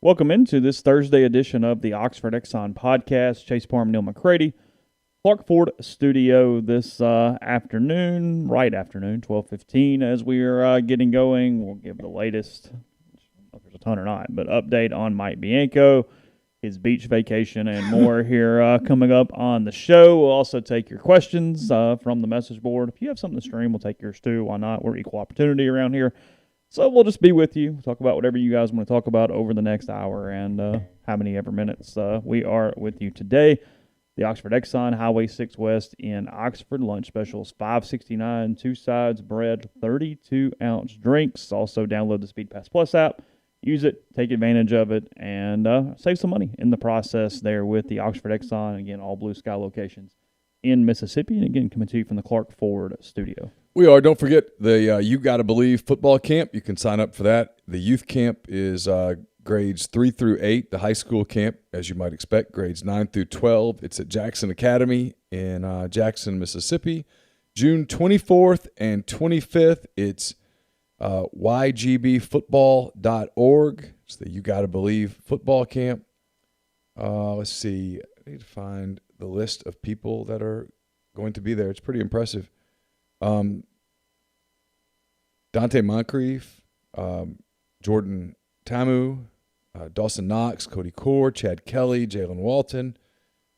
Welcome into this Thursday edition of the Oxford Exxon Podcast. Chase Parham, Neil McCready, Clark Ford Studio this afternoon, 12:15 as we are getting going. We'll give the latest, I don't know if there's a ton or not, but update on Mike Bianco, his beach vacation, and more here coming up on the show. We'll also take your questions from the message board. If you have something to stream, we'll take yours too. Why not? We're equal opportunity around here. So we'll just be with you. We'll talk about whatever you guys want to talk about over the next hour and how many ever minutes we are with you today. The Oxford Exxon Highway 6 West in Oxford. Lunch specials, $5.69, 2 sides, bread, 32-ounce drinks. Also download the Speed Pass Plus app. Use it, take advantage of it, and save some money in the process there with the Oxford Exxon. Again, all blue sky locations in Mississippi. And again, coming to you from the Clark Ford Studio. We are. Don't forget the You Gotta Believe football camp. You can sign up for that. The youth camp is grades 3 through 8. The high school camp, as you might expect, grades 9 through 12. It's at Jackson Academy in Jackson, Mississippi. June 24th and 25th, it's ygbfootball.org. It's the You Gotta Believe football camp. Let's see. I need to find the list of people that are going to be there. It's pretty impressive. Dante Moncrief, Jordan Tamu, Dawson Knox, Cody Core, Chad Kelly, Jalen Walton,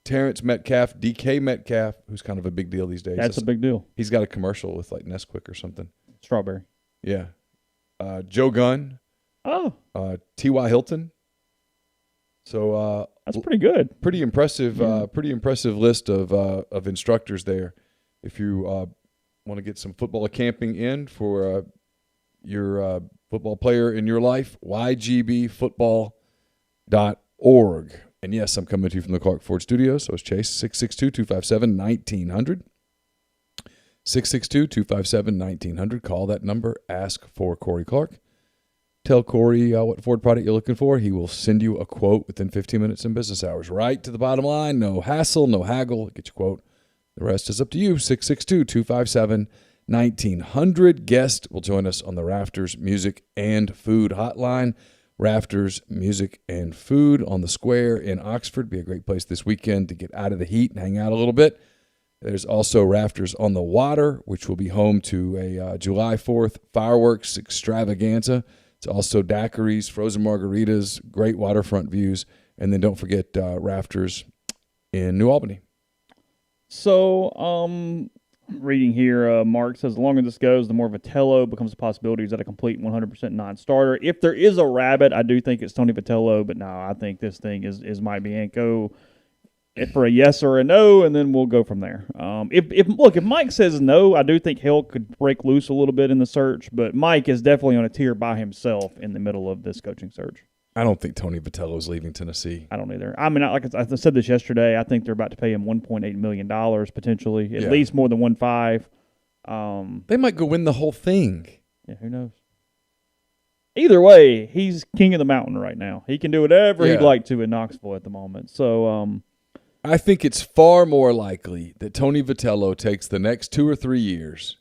Terrence Metcalf, DK Metcalf, who's kind of a big deal these days. That's a big deal. He's got a commercial with like Nesquik or something. Strawberry. Yeah. Joe Gunn. Oh. T.Y. Hilton. So that's pretty good. Pretty impressive. Pretty impressive list of instructors there. If you want to get some football camping in for your football player in your life, ygbfootball.org. And yes, I'm coming to you from the Clark Ford Studio, so it's Chase, 662-257-1900. 662-257-1900. Call that number. Ask for Corey Clark. Tell Corey what Ford product you're looking for. He will send you a quote within 15 minutes in business hours. Right to the bottom line. No hassle, no haggle. Get your quote. The rest is up to you. 662-257-1900. Guest will join us on the Rafters Music and Food Hotline. Rafters Music and Food on the Square in Oxford. Be a great place this weekend to get out of the heat and hang out a little bit. There's also Rafters on the Water, which will be home to a July 4th fireworks extravaganza. It's also daiquiris, frozen margaritas, great waterfront views. And then don't forget Rafters in New Albany. So, reading here, Mark says, the longer this goes, the more Vitello becomes a possibility. Is that a complete 100% non-starter? If there is a rabbit, I do think it's Tony Vitello, but no, I think this thing is Mike Bianco for a yes or a no, and then we'll go from there. If Mike says no, I do think hell could break loose a little bit in the search, but Mike is definitely on a tier by himself in the middle of this coaching search. I don't think Tony Vitello is leaving Tennessee. I don't either. I mean, like I said this yesterday, I think they're about to pay him $1.8 million potentially, at least more than 1.5. They might go win the whole thing. Yeah, who knows? Either way, he's king of the mountain right now. He can do whatever he'd like to in Knoxville at the moment. So I think it's far more likely that Tony Vitello takes the next 2 or 3 years,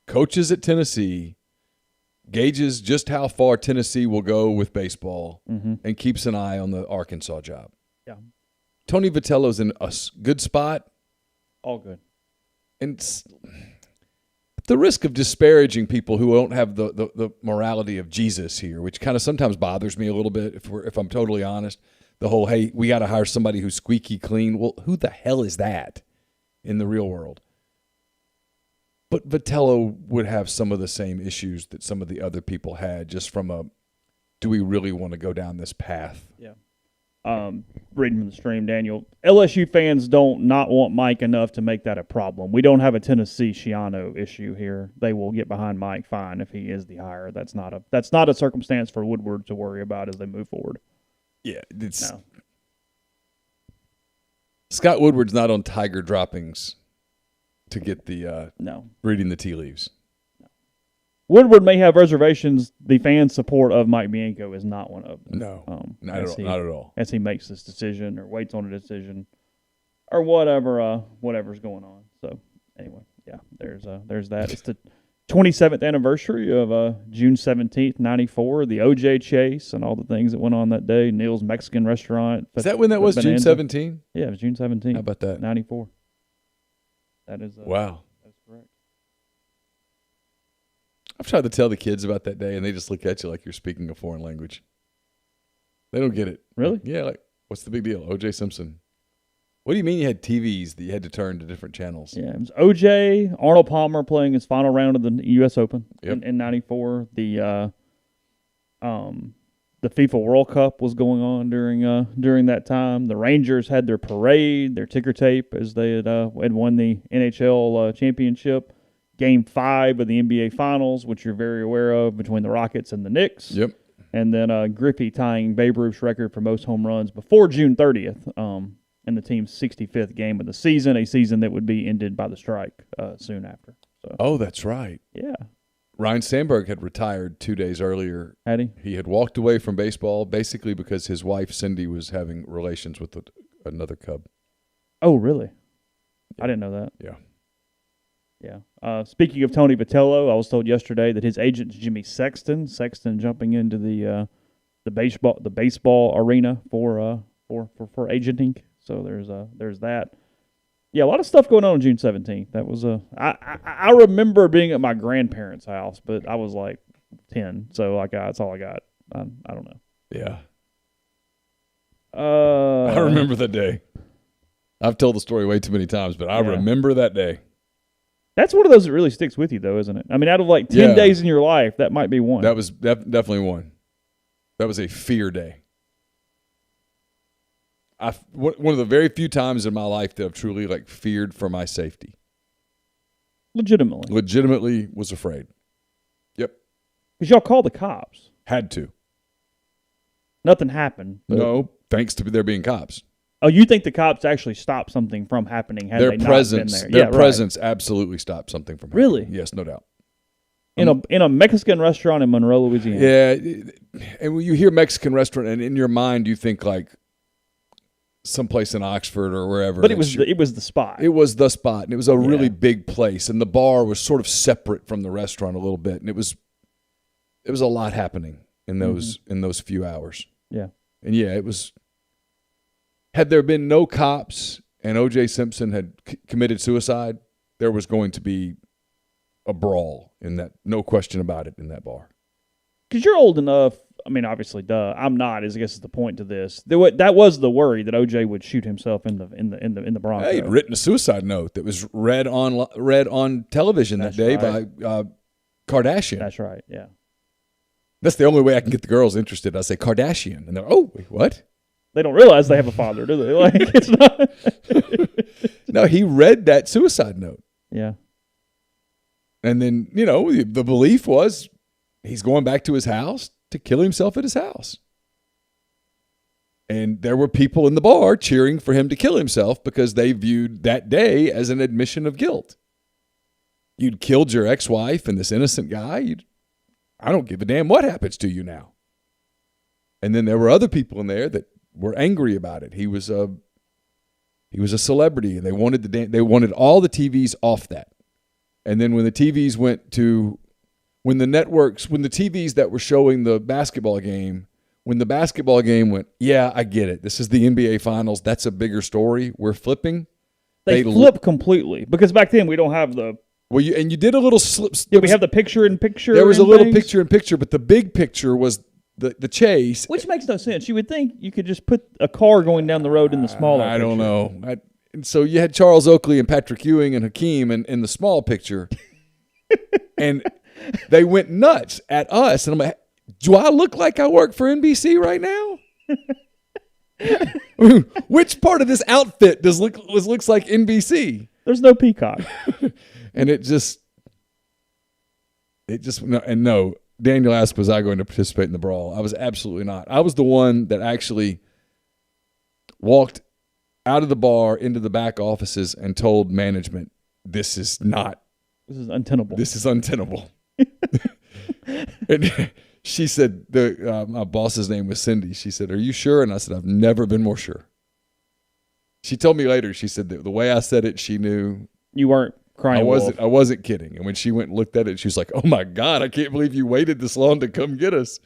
coaches at Tennessee, gauges just how far Tennessee will go with baseball, and keeps an eye on the Arkansas job. Yeah. Tony Vitello's in a good spot. All good. And the risk of disparaging people who don't have the morality of Jesus here, which kind of sometimes bothers me a little bit, if I'm totally honest. The whole, hey, we got to hire somebody who's squeaky clean. Well, who the hell is that in the real world? But Vitello would have some of the same issues that some of the other people had, just from a, do we really want to go down this path? Yeah. Reading from the stream, Daniel, LSU fans don't not want Mike enough to make that a problem. We don't have a Tennessee Shiano issue here. They will get behind Mike fine if he is the hire. That's not a circumstance for Woodward to worry about as they move forward. Yeah, Scott Woodward's not on Tiger droppings to get the reading the tea leaves. No. Woodward may have reservations. The fan support of Mike Bianco is not one of them. No, not at all. As he makes this decision or waits on a decision or whatever's going on. So anyway, yeah, there's that. 27th anniversary of June 17th, 94, the OJ chase and all the things that went on that day. Neil's Mexican restaurant. Is that when that was, June 17? Yeah, it was June 17th. How about that? 94. That is wow. That's correct. I've tried to tell the kids about that day, and they just look at you like you're speaking a foreign language. They don't get it. Really? Yeah, like, what's the big deal? O.J. Simpson. What do you mean you had TVs that you had to turn to different channels? Yeah, it was O.J., Arnold Palmer playing his final round of the U.S. Open in 94. The FIFA World Cup was going on during that time. The Rangers had their parade, their ticker tape, as they had won the NHL championship. Game 5 of the NBA Finals, which you're very aware of, between the Rockets and the Knicks. Yep. And then Griffey tying Babe Ruth's record for most home runs before June 30th in the team's 65th game of the season, a season that would be ended by the strike soon after. So. Oh, that's right. Yeah. Ryan Sandberg had retired 2 days earlier. Had he? He had walked away from baseball basically because his wife, Cindy, was having relations with another Cub. Oh, really? Yeah. I didn't know that. Yeah. Yeah. Speaking of Tony Vitello, I was told yesterday that his agent's Jimmy Sexton. Sexton jumping into the baseball arena for agenting. So there's that. Yeah, a lot of stuff going on June 17th. That was I remember being at my grandparents' house, but I was like 10, so that's all I got. I don't know. Yeah. I remember that day. I've told the story way too many times, but I remember that day. That's one of those that really sticks with you, though, isn't it? I mean, out of like 10 days in your life, that might be one. That was definitely one. That was a fear day. One of the very few times in my life that I've truly feared for my safety. Legitimately was afraid. Yep. Because y'all called the cops. Had to. Nothing happened. No, thanks to there being cops. Oh, you think the cops actually stopped something from happening had they not been there? Their presence absolutely stopped something from happening. Really? Yes, no doubt. In a Mexican restaurant in Monroe, Louisiana. Yeah, and when you hear Mexican restaurant, and in your mind you think someplace in Oxford or wherever. But it was the spot. It was the spot, and it was a really big place, and the bar was sort of separate from the restaurant a little bit, and it was a lot happening in those few hours. Yeah, and it was. Had there been no cops and O.J. Simpson had committed suicide, there was going to be a brawl in that, no question about it, in that bar. Because you're old enough. I mean, obviously, I'm not. I guess is the point to this. That was the worry that O.J. would shoot himself in the Bronco. He'd written a suicide note that was read on television that day by Kardashian. That's right. Yeah. That's the only way I can get the girls interested. I say Kardashian, and they're wait, what? They don't realize they have a father, do they? It's not. No, he read that suicide note. Yeah. And then, the belief was he's going back to his house to kill himself at his house. And there were people in the bar cheering for him to kill himself because they viewed that day as an admission of guilt. You'd killed your ex-wife and this innocent guy. I don't give a damn what happens to you now. And then there were other people in there that were angry about it. He was a celebrity, and they wanted all the TVs off that. And then when the TVs when the TVs that were showing the basketball game, when the basketball game went, yeah, I get it. This is the NBA Finals. That's a bigger story. We're flipping. They flip completely because back then we don't have the. Well, you did a little slip. Yeah, we have the picture-in-picture. There was a little picture-in-picture, but the big picture was the chase. Which makes no sense. You would think you could just put a car going down the road in the smaller picture. I don't know. And so you had Charles Oakley and Patrick Ewing and Hakeem in the small picture. And they went nuts at us. And I'm like, do I look like I work for NBC right now? Which part of this outfit looks like NBC? There's no peacock. And no. Daniel asked, was I going to participate in the brawl? I was absolutely not. I was the one that actually walked out of the bar into the back offices and told management, this is untenable. This is untenable. And she said, my boss's name was Cindy. She said, are you sure? And I said, I've never been more sure. She told me later, she said that the way I said it, she knew. You weren't crying wolf. I wasn't kidding. And when she went and looked at it, she was like, "Oh my God, I can't believe you waited this long to come get us."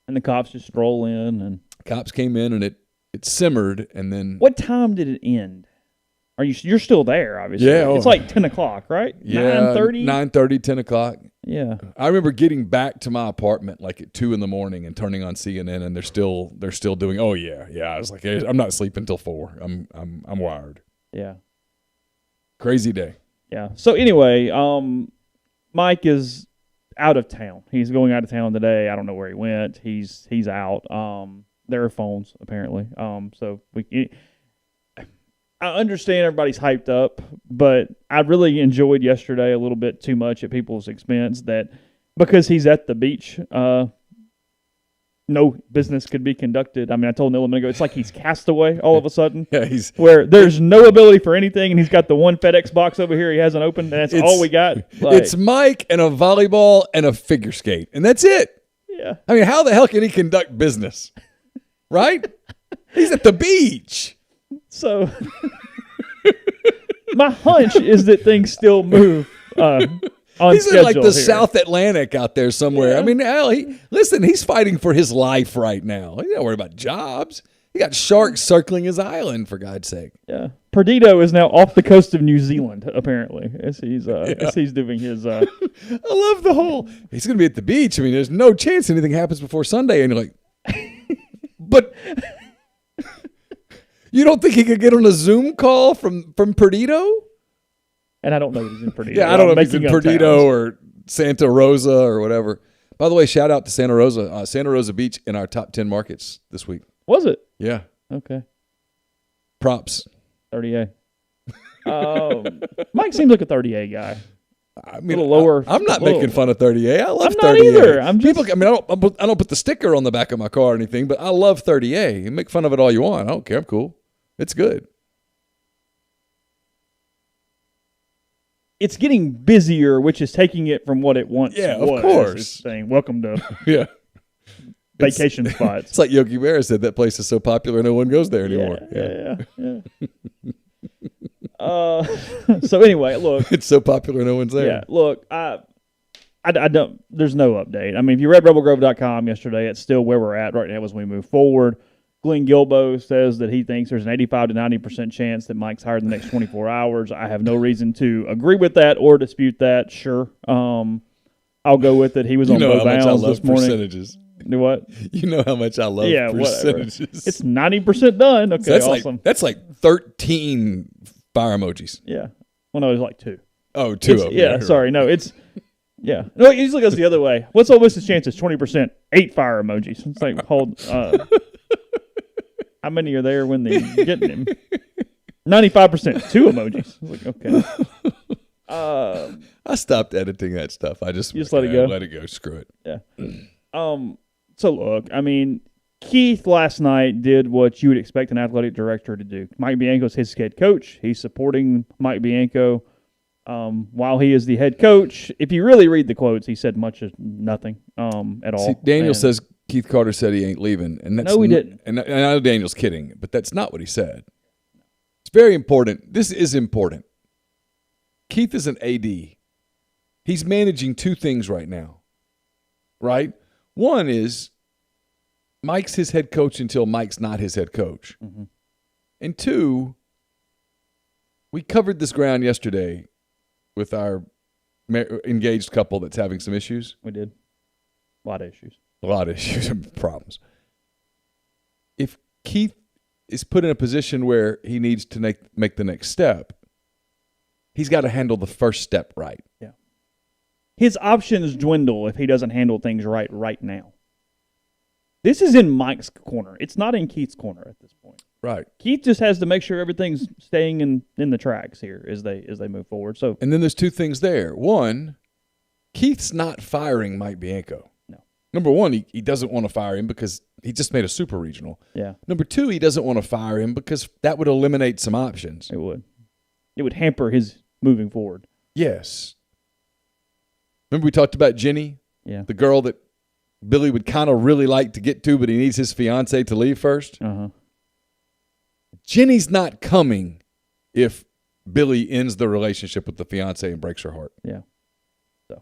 And the cops just roll in, and cops came in, and it simmered, and then what time did it end? You're still there, obviously. Yeah, it's like 10 o'clock, right? Yeah, 9:30? 9:30, 10 o'clock. Yeah. I remember getting back to my apartment like at 2 a.m. and turning on CNN, and they're still doing. Oh yeah. I was like, I'm not sleeping until 4. I'm wired. Yeah. Crazy day. Yeah. So anyway, Mike is out of town. He's going out of town today. I don't know where he went. He's out. There are phones apparently. So I understand everybody's hyped up, but I really enjoyed yesterday a little bit too much at people's expense that because he's at the beach, no business could be conducted. I mean, I told Neil a minute ago, it's like he's castaway all of a sudden. Yeah, where there's no ability for anything, and he's got the one FedEx box over here he hasn't opened, and that's all we got. It's Mike and a volleyball and a figure skate, and that's it. Yeah. I mean, how the hell can he conduct business? Right? He's at the beach. So my hunch is that things still move on he's in like the here. South Atlantic out there somewhere. Yeah. I mean, hell, he's fighting for his life right now. He's not worried about jobs. He got sharks circling his island, for God's sake. Yeah. Perdido is now off the coast of New Zealand, apparently, as he's doing his. I love the whole. He's going to be at the beach. I mean, there's no chance anything happens before Sunday, and you're like, but. You don't think he could get on a Zoom call from Perdido? And I don't know if he's in Perdido. Yeah, I don't know if he's in Perdido or Santa Rosa or whatever. By the way, shout out to Santa Rosa. Santa Rosa Beach in our top 10 markets this week. Was it? Yeah. Okay. Props. 30A. Mike seems like a 30A guy. I mean, a little lower. I'm not making fun of 30A. I love 30A. I'm not either. I'm just. People, I don't put the sticker on the back of my car or anything, but I love 30A. You make fun of it all you want. I don't care. I'm cool. It's good. It's getting busier, which is taking it from what it once was. Yeah, of course. It's saying, welcome to vacation spots. It's like Yogi Berra said, that place is so popular no one goes there anymore. Yeah. So anyway, look. It's so popular no one's there. Yeah, look, I don't. There's no update. I mean, if you read rebelgrove.com yesterday, it's still where we're at right now as we move forward. Glenn Gilbo says that he thinks there's an 85 to 90% chance that Mike's hired in the next 24 hours. I have no reason to agree with that or dispute that. Sure. I'll go with it. He was on Bo Bounds this morning. Percentages. Do what? You know how much I love percentages. Whatever. It's 90% done. Okay, so awesome. That's like 13 fire emojis. Yeah. Well, no, it's like 2. Oh, 2 of them. Yeah, sorry. No, it's... Yeah. No, it usually goes the other way. What's almost his chances? 20%, 8 fire emojis. It's like, how many are there when they're getting him? 95%, 2 emojis. I was like, okay. I stopped editing that stuff. I just let it go. Let it go. Screw it. Yeah. So look, I mean, Keith last night did what you would expect an athletic director to do. Mike Bianco's his head coach. He's supporting Mike Bianco while he is the head coach. If you really read the quotes, he said much of nothing at all. See, Daniel says Keith Carter said he ain't leaving, and that's no, he didn't. And I know Daniel's kidding, but that's not what he said. It's very important. This is important. Keith is an AD. He's managing 2 things right now, right? One is Mike's his head coach until Mike's not his head coach. Mm-hmm. And 2, we covered this ground yesterday with our engaged couple that's having some issues. We did. A lot of issues. A lot of issues and problems. If Keith is put in a position where he needs to make the next step, he's got to handle the first step right. Yeah. His options dwindle if he doesn't handle things right now. This is in Mike's corner. It's not in Keith's corner at this point. Right. Keith just has to make sure everything's staying in the tracks here as they move forward. So, and then there's 2 things there. One, Keith's not firing Mike Bianco. No. Number 1, he doesn't want to fire him because he just made a super regional. Yeah. Number 2, he doesn't want to fire him because that would eliminate some options. It would. It would hamper his moving forward. Yes. Remember we talked about Jenny? Yeah. The girl that Billy would kind of really like to get to, but he needs his fiance to leave first. Uh-huh. Jenny's not coming if Billy ends the relationship with the fiance and breaks her heart. Yeah. So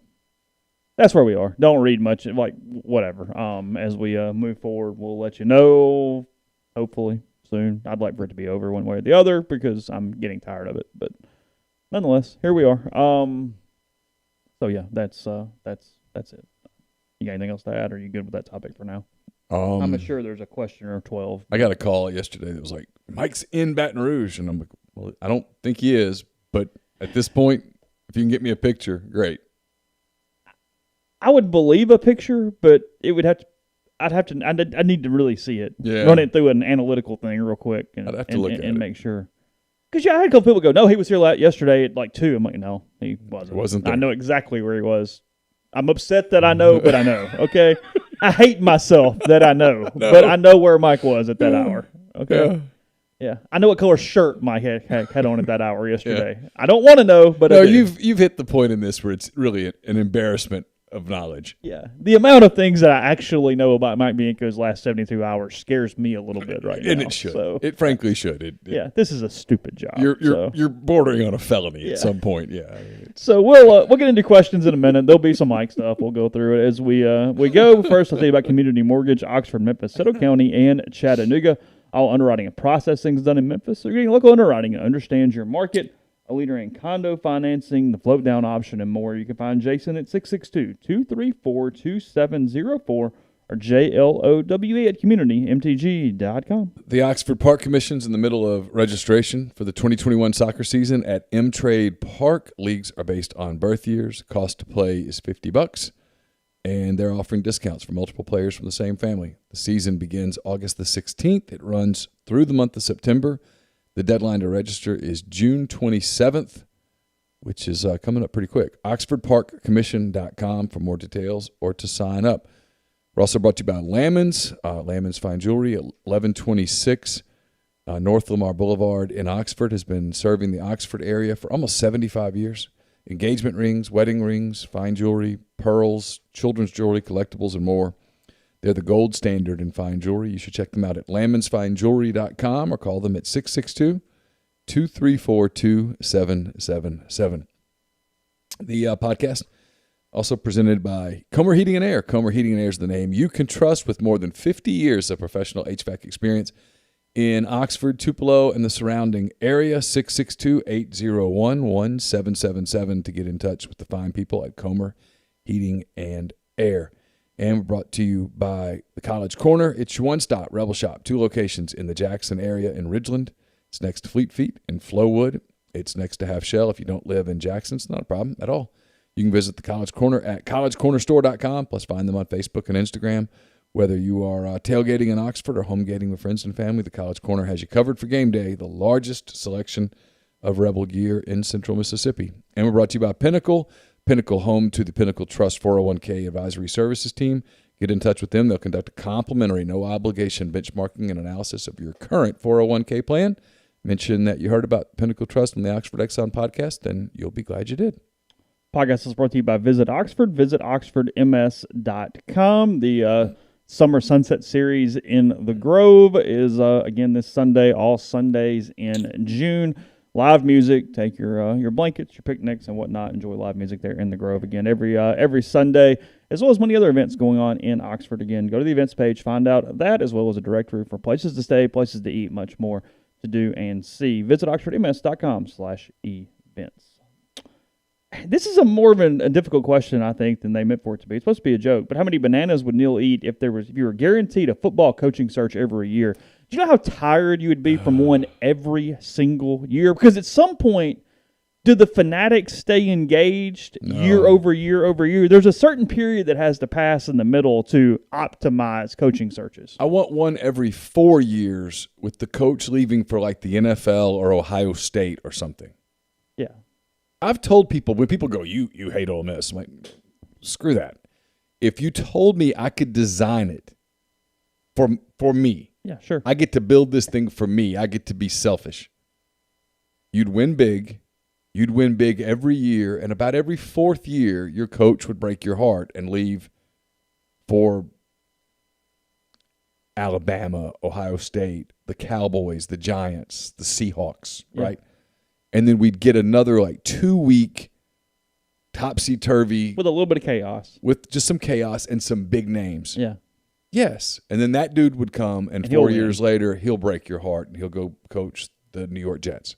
that's where we are. Don't read much, like whatever. As we move forward, we'll let you know. Hopefully soon. I'd like for it to be over one way or the other because I'm getting tired of it. But nonetheless, here we are. So yeah, that's it. You got anything else to add? Or are you good with that topic for now? I'm sure there's a question or 12. I got a call yesterday that was like, Mike's in Baton Rouge. And I'm like, well, I don't think he is. But at this point, if you can get me a picture, great. I would believe a picture, but it would have to. I need to really see it. Yeah. Run it through an analytical thing real quick and, I'd have to look at it. Make sure. Because I had a couple people go, no, he was here yesterday at like 2. I'm like, no, he wasn't. Wasn't there. I know exactly where he was. I'm upset that I know, but I know. Okay. I hate myself that I know, but I know where Mike was at that hour. Okay. Yeah. I know what color shirt Mike had on at that hour yesterday. Yeah. I don't want to know, but no, you've hit the point in this where it's really an embarrassment of knowledge. Yeah. The amount of things that I actually know about Mike Bianco's last 72 hours scares me a little bit right now. And it should. So, it frankly should. Yeah. This is a stupid job. You're bordering on a felony at some point. Yeah. So we'll get into questions in a minute. There'll be some Mike stuff. We'll go through it as we go. First, I'll tell you about Community Mortgage, Oxford, Memphis, Seto County, and Chattanooga. All underwriting and processing is done in Memphis. So you're getting local underwriting and understands your market. A leader in condo financing, the float down option, and more. You can find Jason at 662-234-2704 or JLOWE at communitymtg.com. The Oxford Park Commission's in the middle of registration for the 2021 soccer season at M-Trade Park. Leagues are based on birth years. Cost to play is $50, and they're offering discounts for multiple players from the same family. The season begins August the 16th. It runs through the month of September. The deadline to register is June 27th, which is coming up pretty quick. OxfordParkCommission.com for more details or to sign up. We're also brought to you by Lamons. Lamons Fine Jewelry at 1126 North Lamar Boulevard in Oxford has been serving the Oxford area for almost 75 years. Engagement rings, wedding rings, fine jewelry, pearls, children's jewelry, collectibles, and more. They're the gold standard in fine jewelry. You should check them out at lamonsfinejewelry.com or call them at 662-234-2777. The podcast also presented by Comer Heating and Air. Comer Heating and Air is the name you can trust with more than 50 years of professional HVAC experience in Oxford, Tupelo, and the surrounding area. 662-801-1777 to get in touch with the fine people at Comer Heating and Air. And we're brought to you by the College Corner. It's your one-stop Rebel Shop. 2 locations in the Jackson area in Ridgeland. It's next to Fleet Feet in Flowood. It's next to Half Shell. If you don't live in Jackson, it's not a problem at all. You can visit the College Corner at collegecornerstore.com, plus find them on Facebook and Instagram. Whether you are tailgating in Oxford or home gating with friends and family, the College Corner has you covered for game day, the largest selection of Rebel gear in Central Mississippi. And we're brought to you by Pinnacle. Pinnacle, home to the Pinnacle Trust 401k Advisory Services team. Get in touch with them. They'll conduct a complimentary, no-obligation benchmarking and analysis of your current 401k plan. Mention that you heard about Pinnacle Trust on the Oxford Exxon Podcast, and you'll be glad you did. Podcast is brought to you by Visit Oxford. Visit oxfordms.com. The Summer Sunset Series in the Grove is, again, this Sunday, all Sundays in June. Live music, take your blankets, your picnics, and whatnot. Enjoy live music there in the Grove again every Sunday, as well as many other events going on in Oxford. Again, go to the events page, find out that, as well as a directory for places to stay, places to eat, much more to do and see. Visit oxfordms.com/events. This is more of a difficult question, I think, than they meant for it to be. It's supposed to be a joke, but how many bananas would Neil eat if you were guaranteed a football coaching search every year? Do you know how tired you would be from one every single year? Because at some point, do the fanatics stay engaged year over year over year? There's a certain period that has to pass in the middle to optimize coaching searches. I want one every 4 years with the coach leaving for like the NFL or Ohio State or something. Yeah. I've told people, when people go, you hate Ole Miss, I'm like, screw that. If you told me I could design it for me, yeah, sure. I get to build this thing for me. I get to be selfish. You'd win big. You'd win big every year, and about every 4th year, your coach would break your heart and leave for Alabama, Ohio State, the Cowboys, the Giants, the Seahawks, right? and then we'd get another like 2-week topsy-turvy with a little bit of chaos. With just some chaos and some big names. Yeah. Yes. And then that dude would come, and 4 years later, he'll break your heart, and he'll go coach the New York Jets.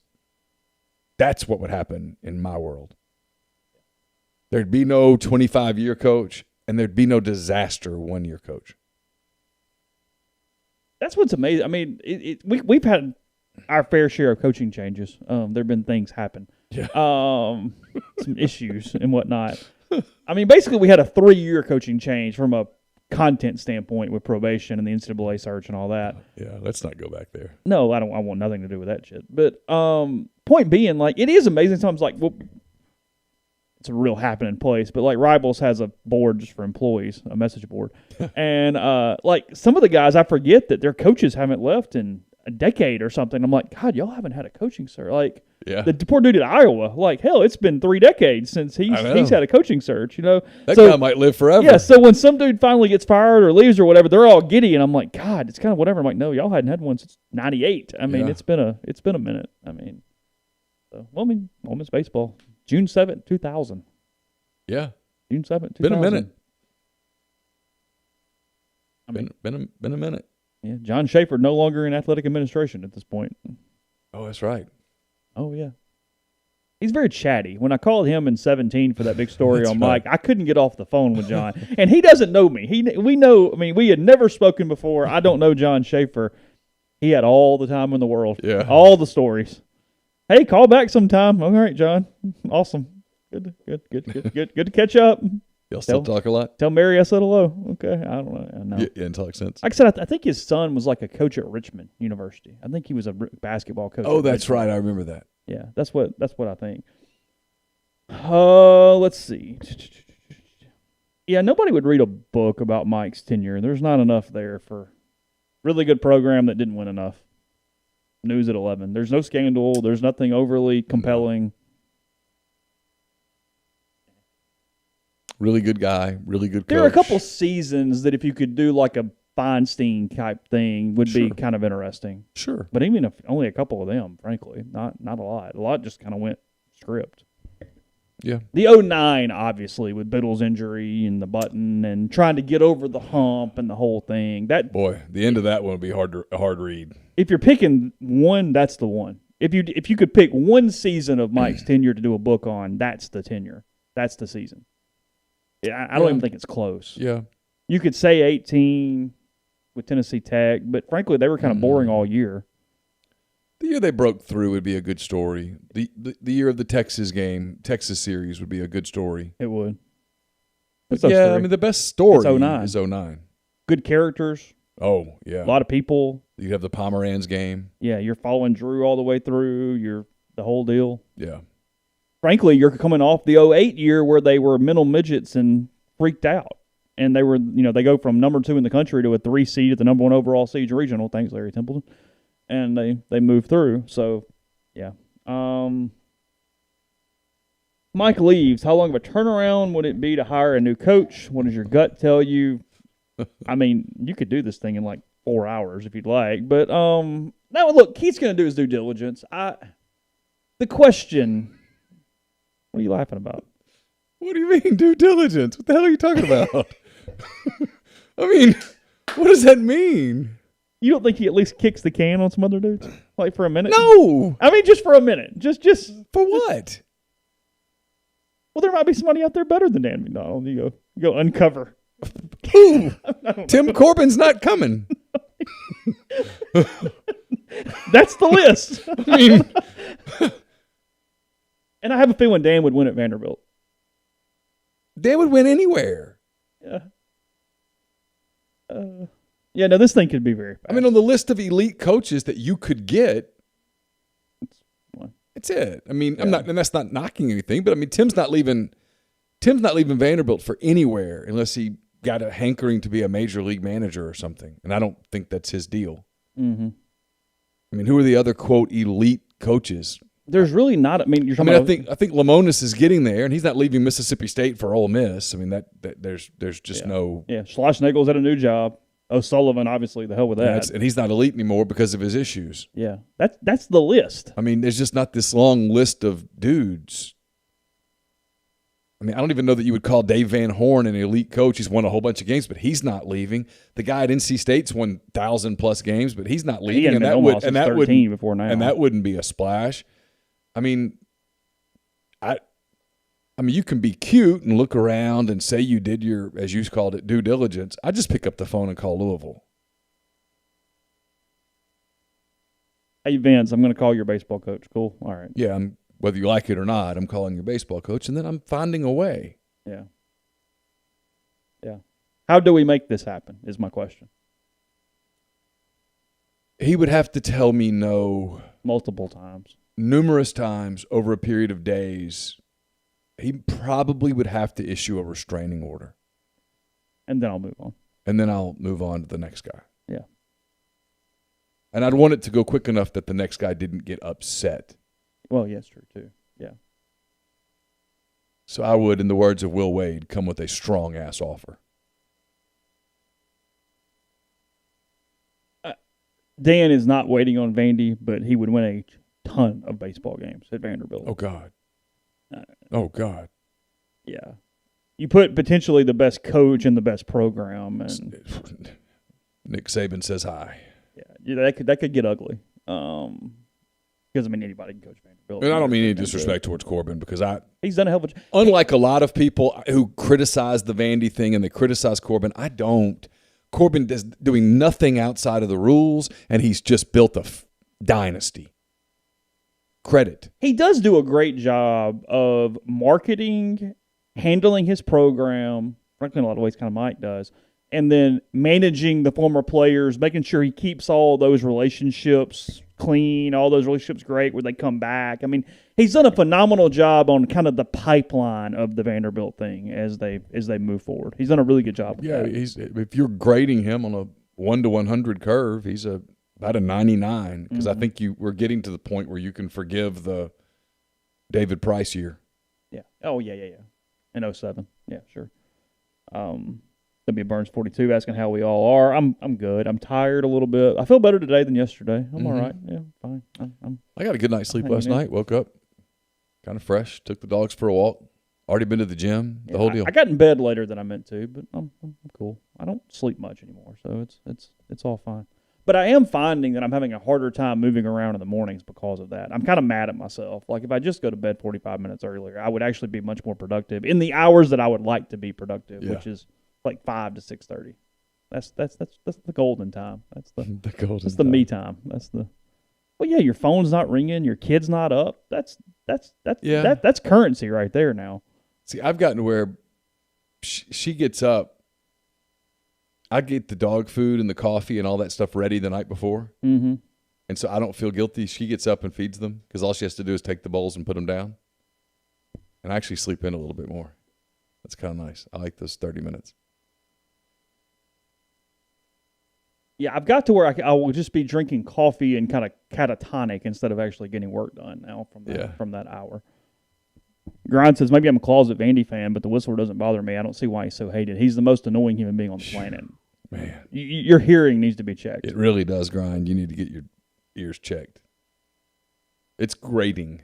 That's what would happen in my world. There'd be no 25-year coach, and there'd be no disaster 1-year coach. That's what's amazing. I mean, we've had our fair share of coaching changes. There've been things happen. Yeah. Some issues and whatnot. I mean, basically, we had a 3-year coaching change from a content standpoint with probation and the NCAA search and all that. Yeah, let's not go back there. No, I want nothing to do with that shit. But point being, like, it is amazing sometimes, like, well, it's a real happening place, but like Rivals has a board just for employees, a message board. And like some of the guys, I forget that their coaches haven't left in a decade or something. I'm like, God, y'all haven't had a coaching search. Like the poor dude at Iowa, like, hell, it's been 3 decades since he's had a coaching search, you know. That guy might live forever. Yeah, so when some dude finally gets fired or leaves or whatever, they're all giddy, and I'm like, God, it's kind of whatever. I'm like, no, y'all hadn't had one since '98. I mean, it's been a minute. I mean, so Women's baseball. June 7th, 2000. Yeah. June 7th, 2000. Been a minute. I mean, been a minute. Yeah, John Shaffer no longer in athletic administration at this point. Oh, that's right. Oh, yeah. He's very chatty. When I called him in 2017 for that big story on Mike, I couldn't get off the phone with John. And he doesn't know me. We had never spoken before. I don't know John Shaffer. He had all the time in the world. Yeah. All the stories. Hey, call back sometime. All right, John. Awesome. Good to catch up. Y'all still talk a lot? Tell Mary I said hello. Okay, I don't know. No. Yeah, and talk sense. Like I said, I think his son was like a coach at Richmond University. I think he was a basketball coach. Oh, that's right. I remember that. Yeah, that's what I think. Let's see. Yeah, nobody would read a book about Mike's tenure. There's not enough there for really good program that didn't win enough. News at 11. There's no scandal. There's nothing overly compelling. Really good guy. Really good coach. There are a couple seasons that if you could do like a Feinstein type thing would be kind of interesting. Sure. But even if only a couple of them, frankly, not a lot. A lot just kind of went script. Yeah. The 09, obviously, with Biddle's injury and the button and trying to get over the hump and the whole thing. Boy, the end of that one would be a hard read. If you're picking one, that's the one. If you could pick one season of Mike's tenure to do a book on, that's the tenure. That's the season. Yeah, I don't even think it's close. Yeah. You could say 18 with Tennessee Tech, but frankly, they were kind of boring all year. The year they broke through would be a good story. The year of the Texas series would be a good story. It would. I mean, the best story is 09. Good characters. Oh, yeah. A lot of people. You have the Pomeranz game. Yeah, you're following Drew all the way through. You're the whole deal. Yeah. Frankly, you're coming off the 08 year where they were mental midgets and freaked out. And they were, they go from number 2 in the country to a 3 seed at the number 1 overall Siege Regional. Thanks, Larry Templeton. And they move through. So, yeah. Mike leaves. How long of a turnaround would it be to hire a new coach? What does your gut tell you? I mean, you could do this thing in like 4 hours if you'd like. But now, look, Keith's going to do his due diligence. The question, what are you laughing about? What do you mean due diligence? What the hell are you talking about? I mean, what does that mean? You don't think he at least kicks the can on some other dudes? Like for a minute? No. I mean, just for a minute. Just for what? Well, there might be somebody out there better than Dan McDonald. You go uncover. Who? Tim Corbin's not coming. That's the list. I mean, and I have a feeling Dan would win at Vanderbilt. Dan would win anywhere. Yeah. Yeah, no, this thing could be very fast. I mean, on the list of elite coaches that you could get, it's it. I mean, I'm not, and that's not knocking anything, but I mean, Tim's not leaving Vanderbilt for anywhere unless he got a hankering to be a major league manager or something. And I don't think that's his deal. Mm-hmm. I mean, who are the other quote elite coaches? There's really not. I mean, you're talking about. I think Lamonis is getting there, and he's not leaving Mississippi State for Ole Miss. I mean, that there's just no. Yeah, Schlossnagel's at a new job. O'Sullivan, obviously, the hell with that. And he's not elite anymore because of his issues. Yeah, that's the list. I mean, there's just not this long list of dudes. I mean, I don't even know that you would call Dave Van Horn an elite coach. He's won a whole bunch of games, but he's not leaving. The guy at NC State's won 1,000+ games, but he's not leaving. And that wouldn't before now. And that wouldn't be a splash. I mean, you can be cute and look around and say you did your, as you called it, due diligence. I just pick up the phone and call Louisville. Hey, Vince, I'm going to call your baseball coach. Cool. All right. Yeah, whether you like it or not, I'm calling your baseball coach, and then I'm finding a way. Yeah. Yeah. How do we make this happen is my question. He would have to tell me no. Multiple times. Numerous times over a period of days. He probably would have to issue a restraining order. And then I'll move on. And then I'll move on to the next guy. Yeah. And I'd want it to go quick enough that the next guy didn't get upset. Well, yes, true, too. Yeah. So I would, in the words of Will Wade, come with a strong-ass offer. Dan is not waiting on Vandy, but he would win a ton of baseball games at Vanderbilt. Oh, God. Oh, God. Yeah. You put potentially the best coach and the best program. And Nick Saban says hi. Yeah, that could get ugly. Because, I mean, anybody can coach Vanderbilt. And I don't mean any disrespect towards Corbin because he's done a hell of a job. Unlike a lot of people who criticize the Vandy thing and they criticize Corbin, I don't. Corbin is doing nothing outside of the rules, and he's just built a dynasty. Credit. He does do a great job of marketing, handling his program, frankly, in a lot of ways, kind of Mike does, and then managing the former players, making sure he keeps all those relationships clean, all those relationships great where they come back. I mean, he's done a phenomenal job on kind of the pipeline of the Vanderbilt thing as they move forward. He's done a really good job with that. If you're grading him on a 1 to 100 curve, he's about a 99 because I think we're getting to the point where you can forgive the David Price year. Yeah. Oh, yeah. In 07. Yeah, sure. W. Burns 42 asking how we all are. I'm good. I'm tired a little bit. I feel better today than yesterday. I'm all right. Yeah, fine. I got a good night's sleep last night. Woke up kind of fresh. Took the dogs for a walk. Already been to the gym. The whole deal. I got in bed later than I meant to, but I'm cool. I don't sleep much anymore, so it's all fine. But I am finding that I'm having a harder time moving around in the mornings because of that. I'm kind of mad at myself. Like if I just go to bed 45 minutes earlier, I would actually be much more productive in the hours that I would like to be productive, which is like 5 to 6:30. That's the golden time. That's the me time. Well, yeah, your phone's not ringing, your kid's not up. That's currency right there now. See, I've gotten to where she gets up. I get the dog food and the coffee and all that stuff ready the night before. Mm-hmm. And so I don't feel guilty. She gets up and feeds them because all she has to do is take the bowls and put them down. And I actually sleep in a little bit more. That's kind of nice. I like those 30 minutes. Yeah, I've got to where I will just be drinking coffee and kind of catatonic instead of actually getting work done now from that hour. Grind says, maybe I'm a closet Vandy fan, but the Whistler doesn't bother me. I don't see why he's so hated. He's the most annoying human being on the planet. Man. Your hearing needs to be checked. It really does, Grind. You need to get your ears checked. It's grating.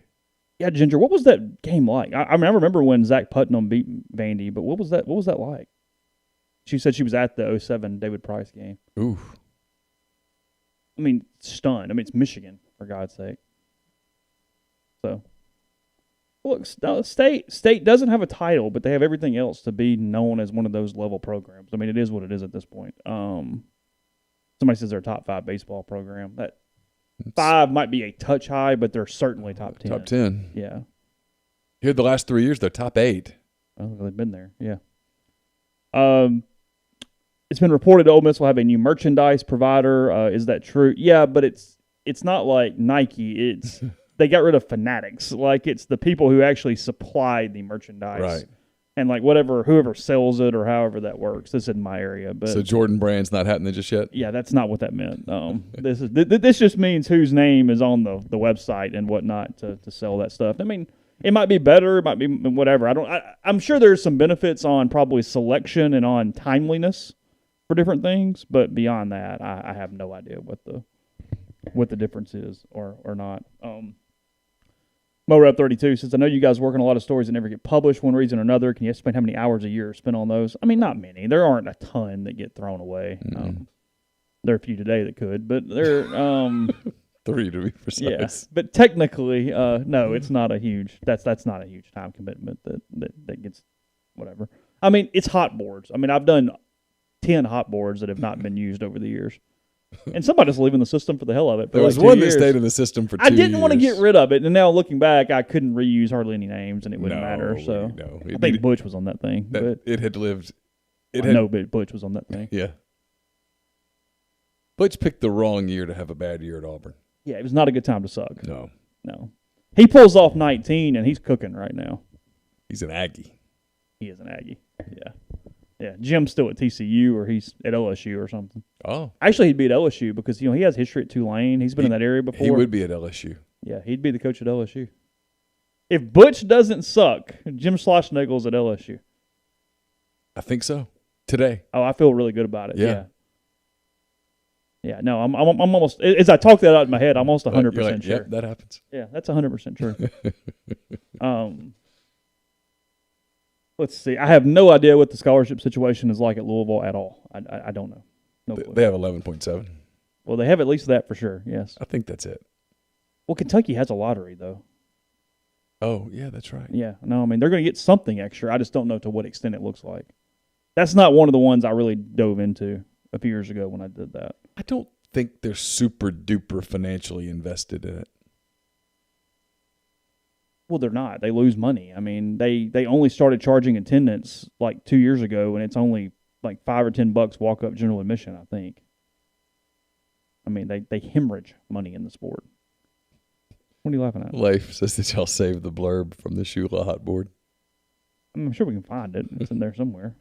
Yeah, Ginger, what was that game like? I remember when Zach Putnam beat Vandy, but what was that like? She said she was at the 07 David Price game. Ooh. I mean, stunned. I mean, it's Michigan, for God's sake. So, look, State doesn't have a title, but they have everything else to be known as one of those level programs. I mean, it is what it is at this point. Somebody says they're a top 5 baseball program. That 5 might be a touch high, but they're certainly top 10. Top 10. Yeah. Here the last 3 years, they're top 8. Oh, they've been there. Yeah. It's been reported Ole Miss will have a new merchandise provider. Is that true? Yeah, but it's not like Nike. It's they got rid of Fanatics. Like it's the people who actually supply the merchandise. Right. And like whoever sells it or however that works. This isn't my area, but so Jordan Brand's not happening just yet. Yeah, that's not what that meant. This just means whose name is on the website and whatnot to sell that stuff. I mean, it might be better, it might be whatever. I'm sure there's some benefits on probably selection and on timeliness for different things, but beyond that, I have no idea what the difference is or not. MoRep32 says, I know you guys work on a lot of stories that never get published one reason or another. Can you estimate how many hours a year are spent on those? I mean, not many. There aren't a ton that get thrown away. There are a few today that could, but they're 3 to be precise. Yeah, but technically, no, it's not a huge. That's not a huge time commitment that gets whatever. I mean, it's hot boards. I mean, I've done 10 hot boards that have not been used over the years. And somebody's leaving the system for the hell of it. There was one that stayed in the system for 2 years. I didn't want to get rid of it, and now looking back, I couldn't reuse hardly any names, and it wouldn't matter. So I think Butch was on that thing. But it had lived. No, but Butch was on that thing. Yeah. Butch picked the wrong year to have a bad year at Auburn. Yeah, it was not a good time to suck. No. He pulls off 19, and he's cooking right now. He's an Aggie. He is an Aggie. Yeah. Yeah, Jim's still at TCU or he's at LSU or something. Oh. Actually, he'd be at LSU because, he has history at Tulane. He's been in that area before. He would be at LSU. Yeah, he'd be the coach at LSU. If Butch doesn't suck, Jim Schlossnagle's at LSU. I think so. Today. Oh, I feel really good about it. Yeah. Yeah, no, I'm almost, as I talk that out in my head, I'm almost 100% sure. Yep, that happens. Yeah, that's 100% true. Let's see. I have no idea what the scholarship situation is like at Louisville at all. I don't know. No clue. They have 11.7. Well, they have at least that for sure, yes. I think that's it. Well, Kentucky has a lottery, though. Oh, yeah, that's right. Yeah. No, I mean, they're going to get something extra. I just don't know to what extent it looks like. That's not one of the ones I really dove into a few years ago when I did that. I don't think they're super duper financially invested in it. Well, they're not. They lose money. I mean, they only started charging attendance like 2 years ago, and it's only like $5 or $10 walk up general admission, I think. I mean, they hemorrhage money in the sport. What are you laughing at? Leif says that y'all saved the blurb from the Shula hot board. I'm sure we can find it. It's in there somewhere.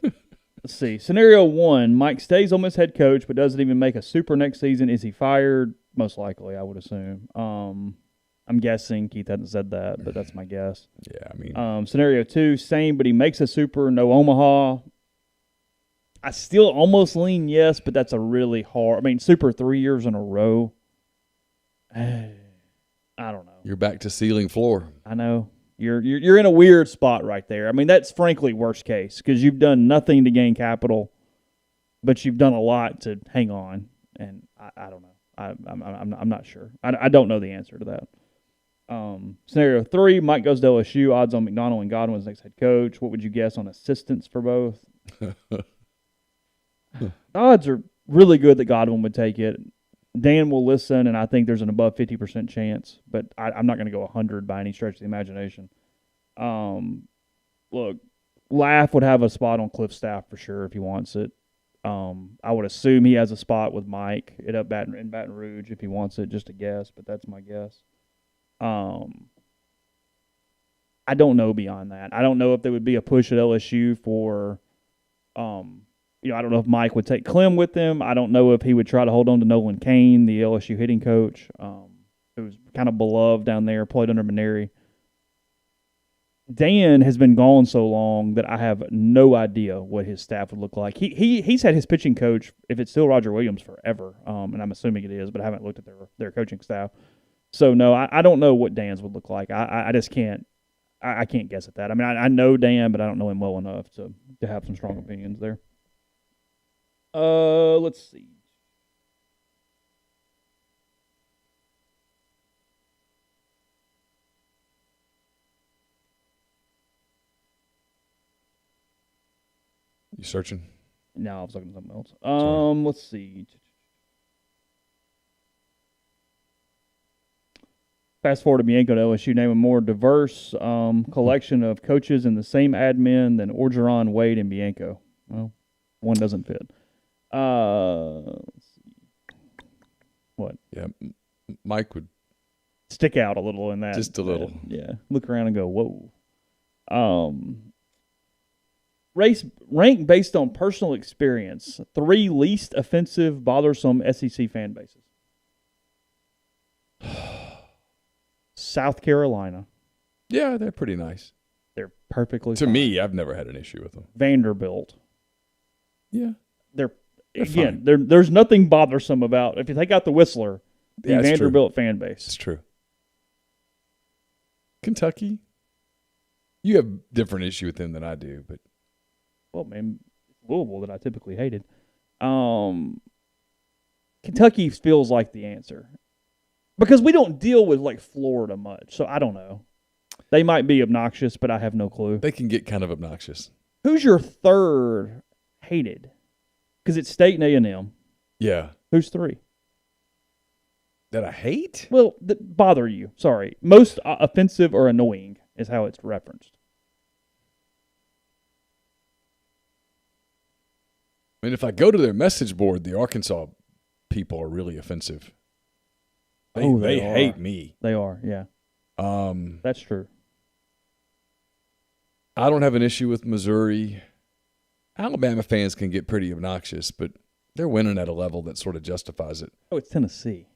Let's see. Scenario 1, Mike stays on as head coach but doesn't even make a super next season. Is he fired? Most likely, I would assume. I'm guessing. Keith hasn't said that, but that's my guess. Yeah, I mean. Scenario 2, same, but he makes a super, no Omaha. I still almost lean yes, but that's a really hard. I mean, super 3 years in a row. I don't know. You're back to ceiling floor. I know. You're in a weird spot right there. I mean, that's frankly worst case because you've done nothing to gain capital, but you've done a lot to hang on, and I don't know. I'm not sure. I don't know the answer to that. Scenario 3, Mike goes to LSU. Odds on McDonald and Godwin's next head coach. What would you guess on assistants for both? Odds are really good that Godwin would take it. Dan will listen, and I think there's an above 50% chance, but I'm not going to go 100 by any stretch of the imagination. Look, Laugh would have a spot on Cliff's staff for sure if he wants it. I would assume he has a spot with Mike in Baton Rouge if he wants it, just a guess, but that's my guess. I don't know beyond that. I don't know if there would be a push at LSU for, I don't know if Mike would take Clem with him. I don't know if he would try to hold on to Nolan Kane, the LSU hitting coach, who was kind of beloved down there, played under Maneri. Dan has been gone so long that I have no idea what his staff would look like. He's had his pitching coach, if it's still Roger Williams, forever, and I'm assuming it is, but I haven't looked at their coaching staff. So, no, I don't know what Dan's would look like. I just can't – I can't guess at that. I mean, I know Dan, but I don't know him well enough to have some strong opinions there. Let's see. You searching? No, I was looking at something else. Let's see. Fast forward to Bianco to LSU. Name a more diverse collection of coaches in the same admin than Orgeron, Wade, and Bianco. Well, one doesn't fit. Let's see. What? Yeah, Mike would stick out a little in that. Just a little. Yeah. Look around and go, whoa. Rank based on personal experience. 3 least offensive, bothersome SEC fan bases. South Carolina. Yeah, they're pretty nice. They're perfectly to fine. me, I've never had an issue with them. Vanderbilt. Yeah. They're fine. there's nothing bothersome about if you take out the Whistler, the Yeah, that's Vanderbilt fan base. It's true. Kentucky, you have different issue with them than I do, but Well, man, Louisville that I typically hated. Kentucky feels like the answer because we don't deal with like Florida much, so I don't know. They might be obnoxious, but I have no clue. they can get kind of obnoxious. Who's your third hated? Because it's State and A&M. Yeah. Who's three? That I hate? Well, bother you. Sorry. Most offensive or annoying is how it's referenced. I mean, if I go to their message board, the Arkansas people are really offensive. They hate me. They are, yeah. That's true. I don't have an issue with Missouri. Alabama fans can get pretty obnoxious, but they're winning at a level that sort of justifies it. Oh, it's Tennessee,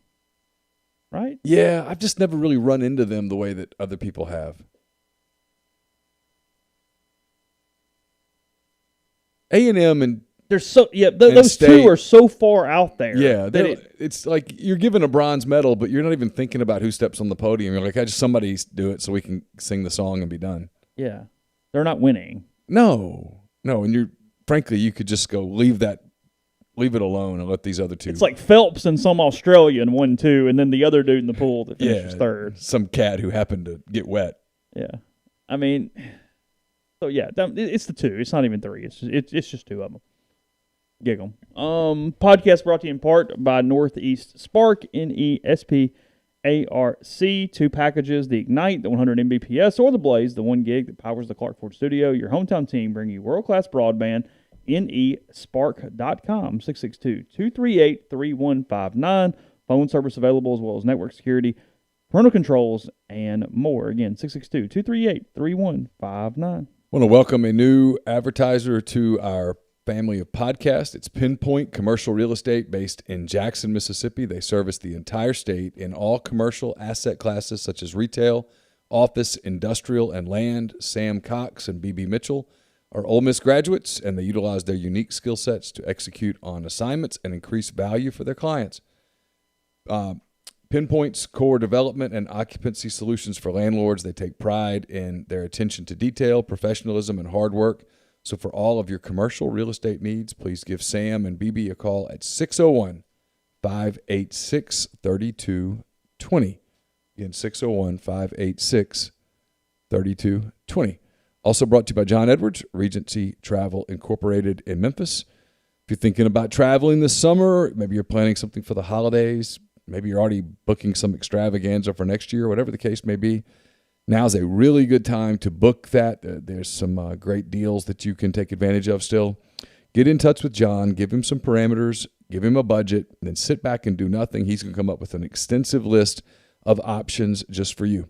right? Yeah, I've just never really run into them the way that other people have. A&M and Those two are so far out there. yeah, it's like you're given a bronze medal, but you're not even thinking about who steps on the podium. You're like, I just somebody do it so we can sing the song and be done. Yeah, they're not winning. No, and frankly, you could just go leave it alone and let these other two. It's like Phelps and some Australian won two, and then the other dude in the pool that finishes third. Some cat who happened to get wet. Yeah, I mean, so yeah, it's the two. It's not even three. It's just two of them. Giggle. Podcast brought to you in part by Northeast Spark, NESPARC. 2 packages, the Ignite, the 100 Mbps, or the Blaze, the 1 gig that powers the Clark Ford studio. Your hometown team bringing you world-class broadband. NESPARC.com, 662-238-3159. Phone service available as well as network security, parental controls, and more. Again, 662-238-3159. Want to welcome a new advertiser to our family of podcasts. It's Pinpoint Commercial Real Estate based in Jackson, Mississippi. They service the entire state in all commercial asset classes such as retail, office, industrial, and land. Sam Cox and BB Mitchell are Ole Miss graduates, and they utilize their unique skill sets to execute on assignments and increase value for their clients. Pinpoint's core development and occupancy solutions for landlords. They take pride in their attention to detail, professionalism, and hard work. So for all of your commercial real estate needs, please give Sam and BB a call at 601-586-3220. Again, 601-586-3220. Also brought to you by John Edwards, Regency Travel Incorporated in Memphis. If you're thinking about traveling this summer, maybe you're planning something for the holidays, maybe you're already booking some extravaganza for next year, whatever the case may be, now's a really good time to book that. There's some great deals that you can take advantage of still. Get in touch with John, give him some parameters, give him a budget, and then sit back and do nothing. He's going to come up with an extensive list of options just for you.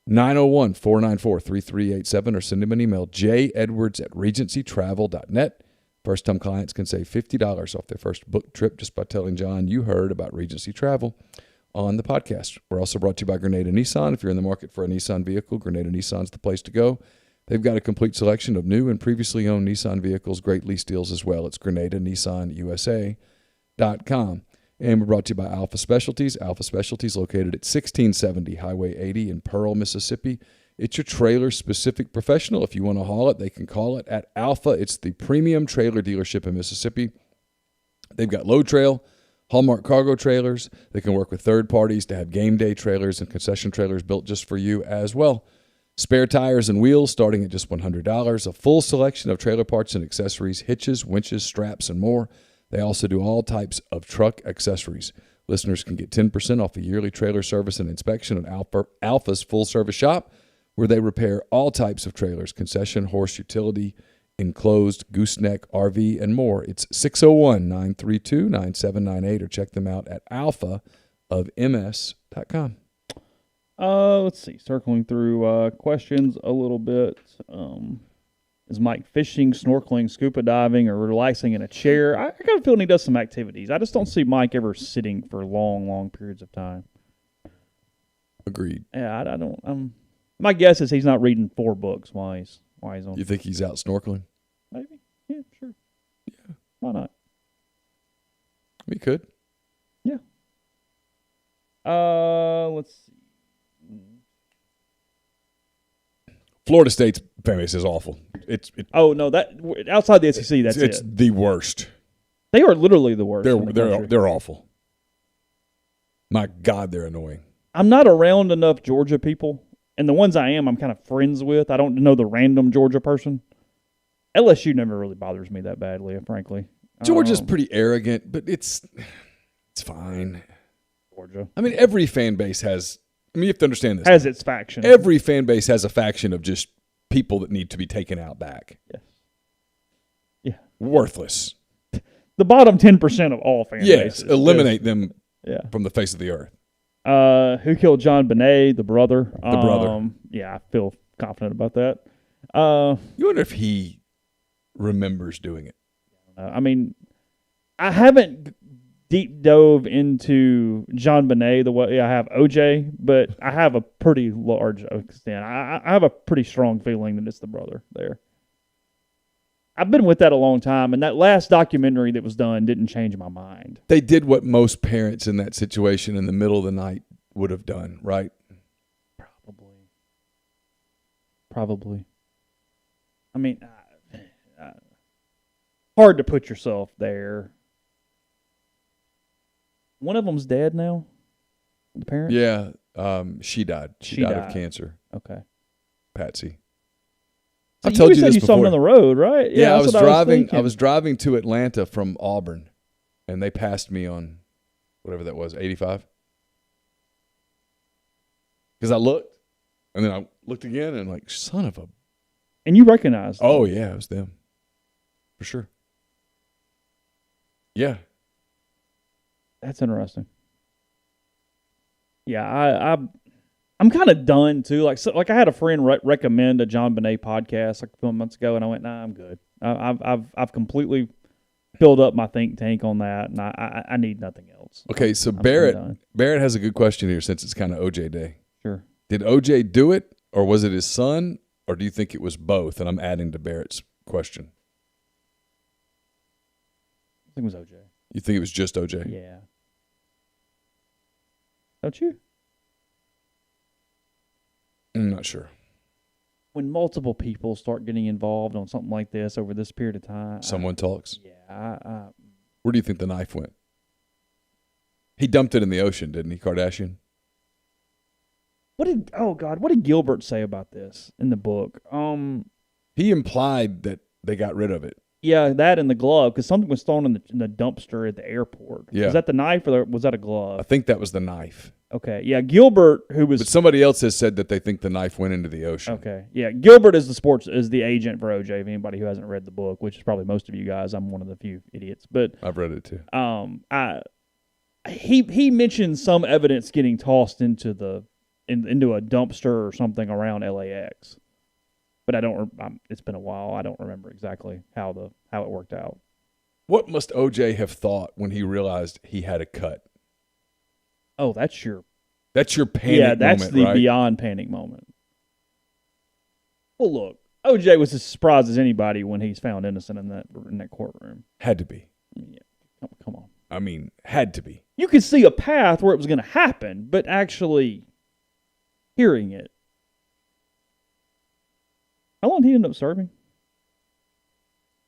901-494-3387 or send him an email, jedwards@regencytravel.net. First-time clients can save $50 off their first book trip just by telling John you heard about Regency Travel on the podcast. We're also brought to you by Grenada Nissan. If you're in the market for a Nissan vehicle, Grenada Nissan's the place to go. They've got a complete selection of new and previously owned Nissan vehicles, great lease deals as well. It's GrenadaNissanUSA.com. And we're brought to you by Alpha Specialties. Alpha Specialties located at 1670 Highway 80 in Pearl, Mississippi. It's your trailer-specific professional. If you want to haul it, they can call it at Alpha. It's the premium trailer dealership in Mississippi. They've got load trail, Hallmark cargo trailers. They can work with third parties to have game day trailers and concession trailers built just for you as well. Spare tires and wheels starting at just $100. A full selection of trailer parts and accessories, hitches, winches, straps, and more. They also do all types of truck accessories. Listeners can get 10% off a yearly trailer service and inspection at Alpha's full-service shop, where they repair all types of trailers, concession, horse, utility, enclosed, gooseneck, RV, and more. It's 601-932-9798, or check them out at alphaofms.com. Let's see. Circling through questions a little bit. Is Mike fishing, snorkeling, scuba diving, or relaxing in a chair? I got a feeling he does some activities. I just don't see Mike ever sitting for long, long periods of time. Agreed. Yeah, I don't. My guess is he's not reading 4 books while he's on. You think he's out snorkeling? Maybe. Yeah, sure. Yeah. Why not? We could. Yeah. Let's see. Florida State's fan base is awful. Oh no, that outside the SEC, it's the worst. They are literally the worst. They're awful. My God, they're annoying. I'm not around enough Georgia people, and the ones I am, I'm kind of friends with. I don't know the random Georgia person. LSU never really bothers me that badly, frankly. Georgia's pretty arrogant, but it's fine. Georgia. I mean, every fan base has. I mean, you have to understand this. Has its faction. Every fan base has a faction of just people that need to be taken out back. Yes. Yeah. Worthless. The bottom 10% of all fan bases. Yes, eliminate them from the face of the earth. Who killed John Bonet? The brother. The brother. Yeah, I feel confident about that. You wonder if he remembers doing it. I mean, I haven't deep dove into John Bonet the way I have OJ, but I have a pretty large extent. I have a pretty strong feeling that it's the brother there. I've been with that a long time, and that last documentary that was done didn't change my mind. They did what most parents in that situation in the middle of the night would have done, right? Probably. I mean, hard to put yourself there. One of them's dead now. The parent. Yeah, she died. She died of cancer. Okay. Patsy. So I've told you this you before. saw him on the road, right? Yeah, I was driving. I was driving to Atlanta from Auburn, and they passed me on whatever that was, 85. Because I looked, and then I looked again, and like, son of a. And you recognized them. Oh yeah, it was them, for sure. Yeah. That's interesting. Yeah, I'm kind of done too. Like I had a friend recommend a John Bonet podcast like a few months ago, and I went, "Nah, I'm good. I've completely filled up my think tank on that, and I need nothing else." Okay, so Barrett has a good question here since it's kind of OJ Day. Sure. Did OJ do it, or was it his son, or do you think it was both? And I'm adding to Barrett's question. I think it was OJ. You think it was just OJ? Yeah. Don't you? I'm not sure. When multiple people start getting involved on something like this over this period of time. Someone talks? Yeah. Where do you think the knife went? He dumped it in the ocean, didn't he, Kardashian? What did Gilbert say about this in the book? He implied that they got rid of it. Yeah, that and the glove, because something was thrown in the dumpster at the airport. Yeah. Was that the knife or was that a glove? I think that was the knife. Okay, yeah, Gilbert, who was... But somebody else has said that they think the knife went into the ocean. Okay, yeah, Gilbert is the agent for OJ, if anybody who hasn't read the book, which is probably most of you guys. I'm one of the few idiots. But I've read it too. He mentioned some evidence getting tossed into into a dumpster or something around LAX. But it's been a while. I don't remember exactly how it worked out. What must OJ have thought when he realized he had a cut? Oh, that's your panic moment, yeah, that's the right? beyond panic moment. Well, look, OJ was as surprised as anybody when he's found innocent in that courtroom. Had to be. Yeah, come on. I mean, had to be. You could see a path where it was going to happen, but actually hearing it. How long did he end up serving?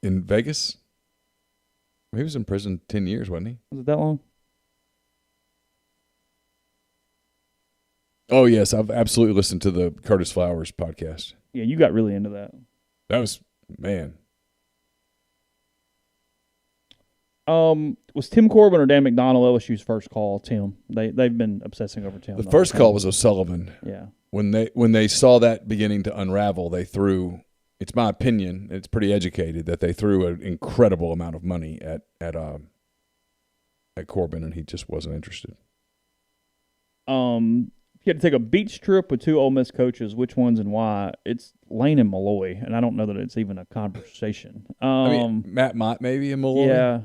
In Vegas? He was in prison 10 years, wasn't he? Was it that long? Oh, yes. I've absolutely listened to the Curtis Flowers podcast. Yeah, you got really into that. That was, man. Was Tim Corbin or Dan McDonald LSU's first call? Tim. They've been obsessing over Tim. The first call was O'Sullivan. Yeah. When they saw that beginning to unravel, they threw. It's my opinion. It's pretty educated that they threw an incredible amount of money at Corbin, and he just wasn't interested. If you had to take a beach trip with two Ole Miss coaches, which ones and why? It's Lane and Malloy, and I don't know that it's even a conversation. I mean, Matt Mott maybe and Malloy. Yeah,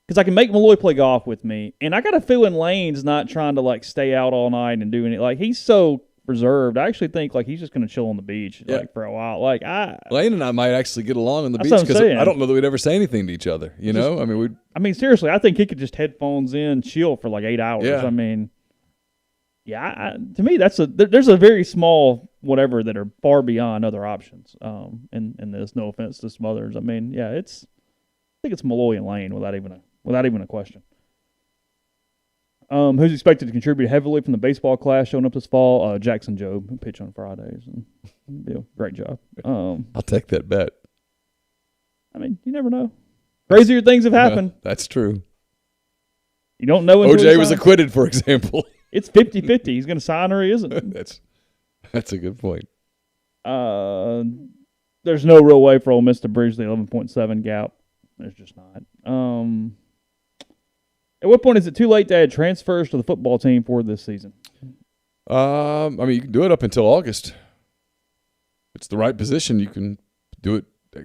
because I can make Malloy play golf with me, and I got a feeling Lane's not trying to stay out all night and do anything. He's so reserved. I actually think like he's just going to chill on the beach like for a while. Like Lane and I might actually get along on the beach what I'm because saying. I don't know that we'd ever say anything to each other. You know, I mean, seriously, I think he could just headphones in, chill for like 8 hours. Yeah. I mean, to me there's a very small whatever that are far beyond other options. In this, no offense to some others. I mean, I think it's Malloy and Lane without even a question. Who's expected to contribute heavily from the baseball class showing up this fall? Jackson Jobe, who pitch on Fridays. And, great job. I'll take that bet. I mean, you never know. Crazier things have happened. That's true. You don't know until OJ was acquitted, for example. It's 50-50. He's going to sign or he isn't. That's a good point. There's no real way for Ole Miss to bridge the 11.7 gap. There's just not. At what point is it too late to add transfers to the football team for this season? I mean, you can do it up until August. If it's the right position, you can do it.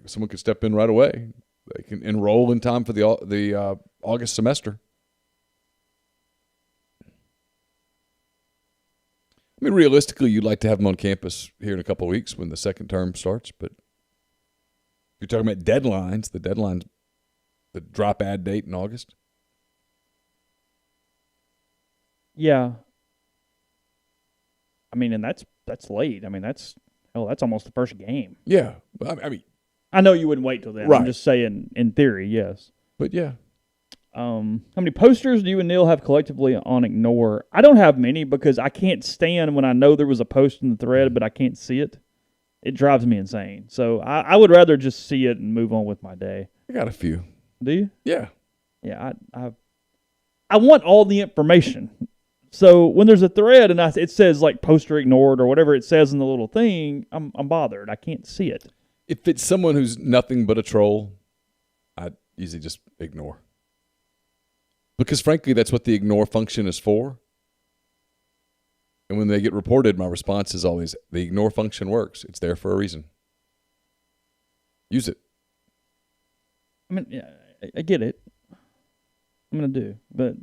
Someone can step in right away. They can enroll in time for the August semester. I mean, realistically, you'd like to have them on campus here in a couple of weeks when the second term starts. But if you're talking about deadlines, the drop ad date in August. Yeah. I mean, and that's late. I mean, that's almost the first game. Yeah. I mean, I know you wouldn't wait till then. Right. I'm just saying, in theory, yes. But yeah. How many posters do you and Neil have collectively on Ignore? I don't have many because I can't stand when I know there was a post in the thread, but I can't see it. It drives me insane. So I would rather just see it and move on with my day. I got a few. Do you? Yeah. Yeah. I want all the information. So when there's a thread and it says like poster ignored or whatever it says in the little thing, I'm bothered. I can't see it. If it's someone who's nothing but a troll, I usually just ignore. Because frankly, that's what the ignore function is for. And when they get reported, my response is always, the ignore function works. It's there for a reason. Use it. I mean, yeah, I get it. I'm going to do. But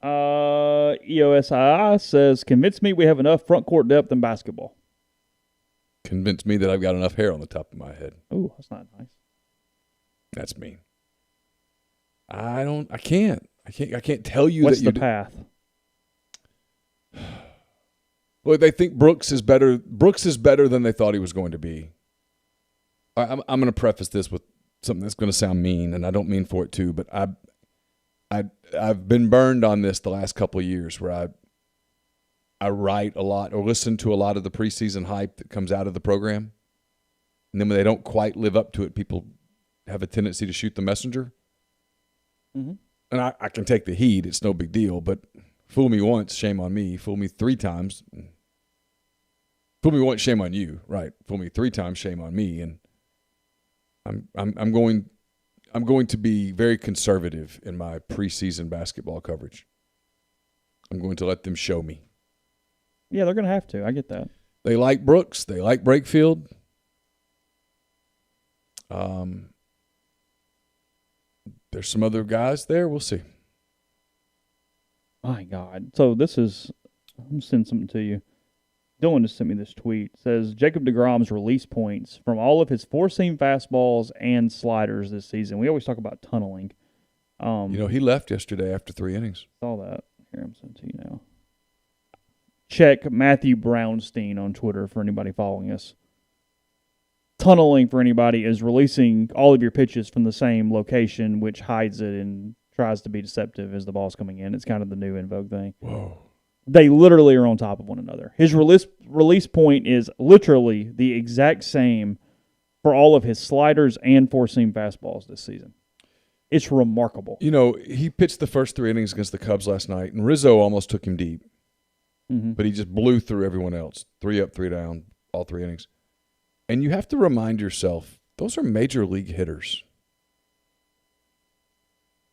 EOSII says, convince me we have enough front court depth in basketball. Convince me that I've got enough hair on the top of my head. Oh, that's not nice. That's mean. I can't tell you What's that you the path? Well, they think Brooks is better. Brooks is better than they thought he was going to be. I'm going to preface this with something that's going to sound mean, and I don't mean for it to, but I've been burned on this the last couple of years where I write a lot or listen to a lot of the preseason hype that comes out of the program, and then when they don't quite live up to it, people have a tendency to shoot the messenger. Mm-hmm. And I can take the heat. It's no big deal. But fool me once, shame on me. Fool me 3 times. Fool me once, shame on you. Right. Fool me 3 times, shame on me. And I'm going to be very conservative in my preseason basketball coverage. I'm going to let them show me. Yeah, they're going to have to. I get that. They like Brooks. They like Brakefield. There's some other guys there. We'll see. My God. So I'm going to send something to you. Dylan just sent me this tweet. It says, Jacob deGrom's release points from all of his four-seam fastballs and sliders this season. We always talk about tunneling. He left yesterday after 3 innings. Saw that. Here, I'm sending it to you now. Check Matthew Brownstein on Twitter for anybody following us. Tunneling, for anybody, is releasing all of your pitches from the same location, which hides it and tries to be deceptive as the ball's coming in. It's kind of the new in vogue thing. Whoa. They literally are on top of one another. His release point is literally the exact same for all of his sliders and four-seam fastballs this season. It's remarkable. He pitched the first 3 innings against the Cubs last night, and Rizzo almost took him deep. Mm-hmm. But he just blew through everyone else. 3 up, 3 down, all 3 innings. And you have to remind yourself, those are major league hitters.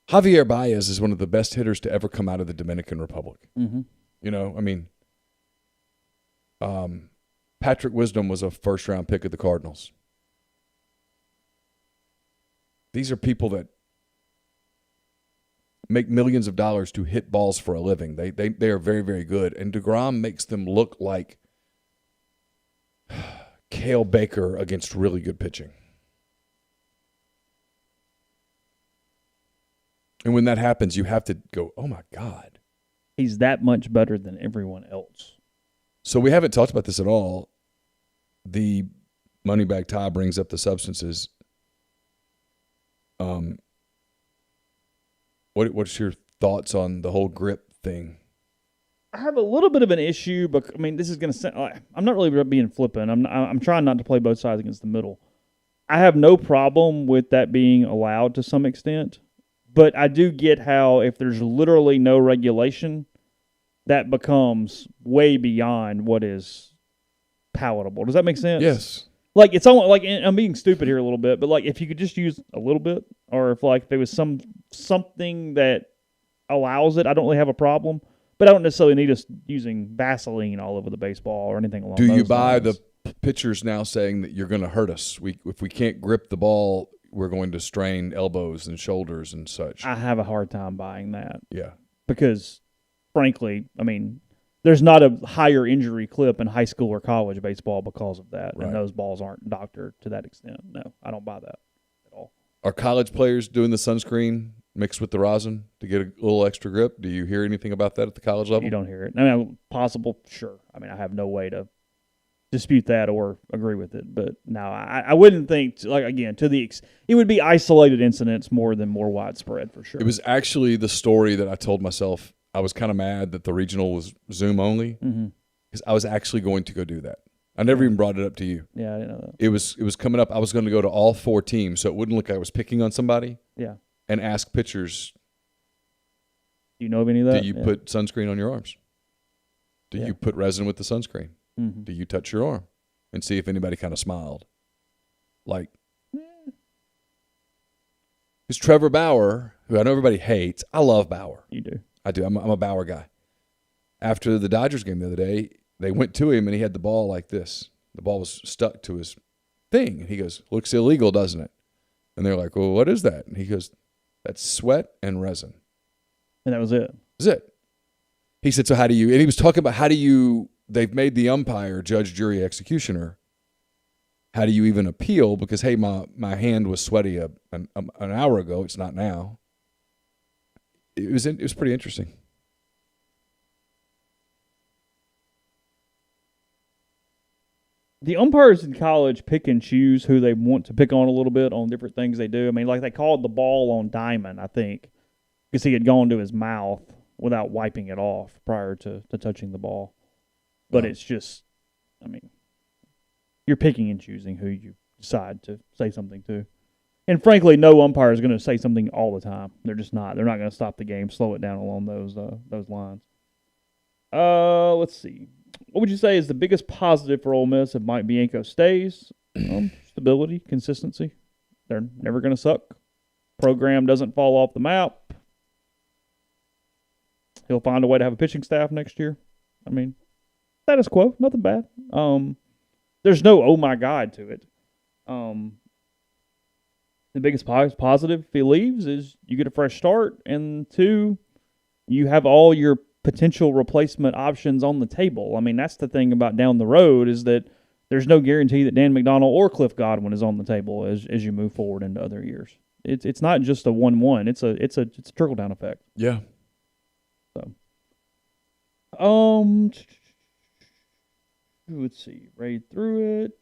Javier Baez is one of the best hitters to ever come out of the Dominican Republic. Mm-hmm. Patrick Wisdom was a first-round pick of the Cardinals. These are people that make millions of dollars to hit balls for a living. They are very, very good. And DeGrom makes them look like Cale Baker against really good pitching. And when that happens, you have to go, oh, my God. He's that much better than everyone else. So we haven't talked about this at all. The Moneybag Tie brings up the substances. What's your thoughts on the whole grip thing? I have a little bit of an issue, but I mean, this is going to sound. I'm not really being flippant. I'm trying not to play both sides against the middle. I have no problem with that being allowed to some extent, but I do get how if there's literally no regulation, that becomes way beyond what is palatable. Does that make sense? Yes. Like, it's almost like, I'm being stupid here a little bit, but like if you could just use a little bit, or if like there was something that allows it, I don't really have a problem. But I don't necessarily need us using Vaseline all over the baseball or anything along those lines. Do you buy the pitchers now saying that you're going to hurt us? If we can't grip the ball, we're going to strain elbows and shoulders and such. I have a hard time buying that. Yeah. Because, frankly, I mean, there's not a higher injury clip in high school or college baseball because of that. Right. And those balls aren't doctored to that extent. No, I don't buy that at all. Are college players doing the sunscreen mixed with the rosin to get a little extra grip? Do you hear anything about that at the college level? You don't hear it. I mean, possible, sure. I mean, I have no way to dispute that or agree with it. But no, I wouldn't think, like, again, it would be isolated incidents more than more widespread for sure. It was actually the story that I told myself. I was kind of mad that the regional was Zoom only because I was actually going to go do that. I never even brought it up to you. Yeah, I didn't know that. It was coming up. I was going to go to all 4 teams, so it wouldn't look like I was picking on somebody. Yeah. And ask pitchers, do you know of any of that? do you put sunscreen on your arms? Do you put resin with the sunscreen? Mm-hmm. Do you touch your arm? And see if anybody kind of smiled. Like, because Trevor Bauer, who I know everybody hates, I love Bauer. You do. I do. I'm a Bauer guy. After the Dodgers game the other day, they went to him and he had the ball like this. The ball was stuck to his thing. And he goes, looks illegal, doesn't it? And they're like, well, what is that? And he goes, that's sweat and resin. And that was it. That's it. He said, so how do you, and he was talking about they've made the umpire judge, jury, executioner. How do you even appeal? Because, hey, my hand was sweaty an hour ago. It's not now. It was pretty interesting. The umpires in college pick and choose who they want to pick on a little bit on different things they do. I mean, like they called the ball on Diamond, I think, because he had gone to his mouth without wiping it off prior to touching the ball. But it's just, I mean, you're picking and choosing who you decide to say something to. And frankly, no umpire is going to say something all the time. They're just not. They're not going to stop the game, slow it down along those lines. Let's see. What would you say is the biggest positive for Ole Miss if Mike Bianco stays? Stability, consistency. They're never going to suck. Program doesn't fall off the map. He'll find a way to have a pitching staff next year. I mean, status quo, nothing bad. There's no oh my God to it. The biggest positive if he leaves is you get a fresh start, and 2, you have all your potential replacement options on the table. I mean, that's the thing about down the road is that there's no guarantee that Dan McDonald or Cliff Godwin is on the table as you move forward into other years. It's not just a 1-1. It's a trickle down effect. Yeah. So, let's see, right through it.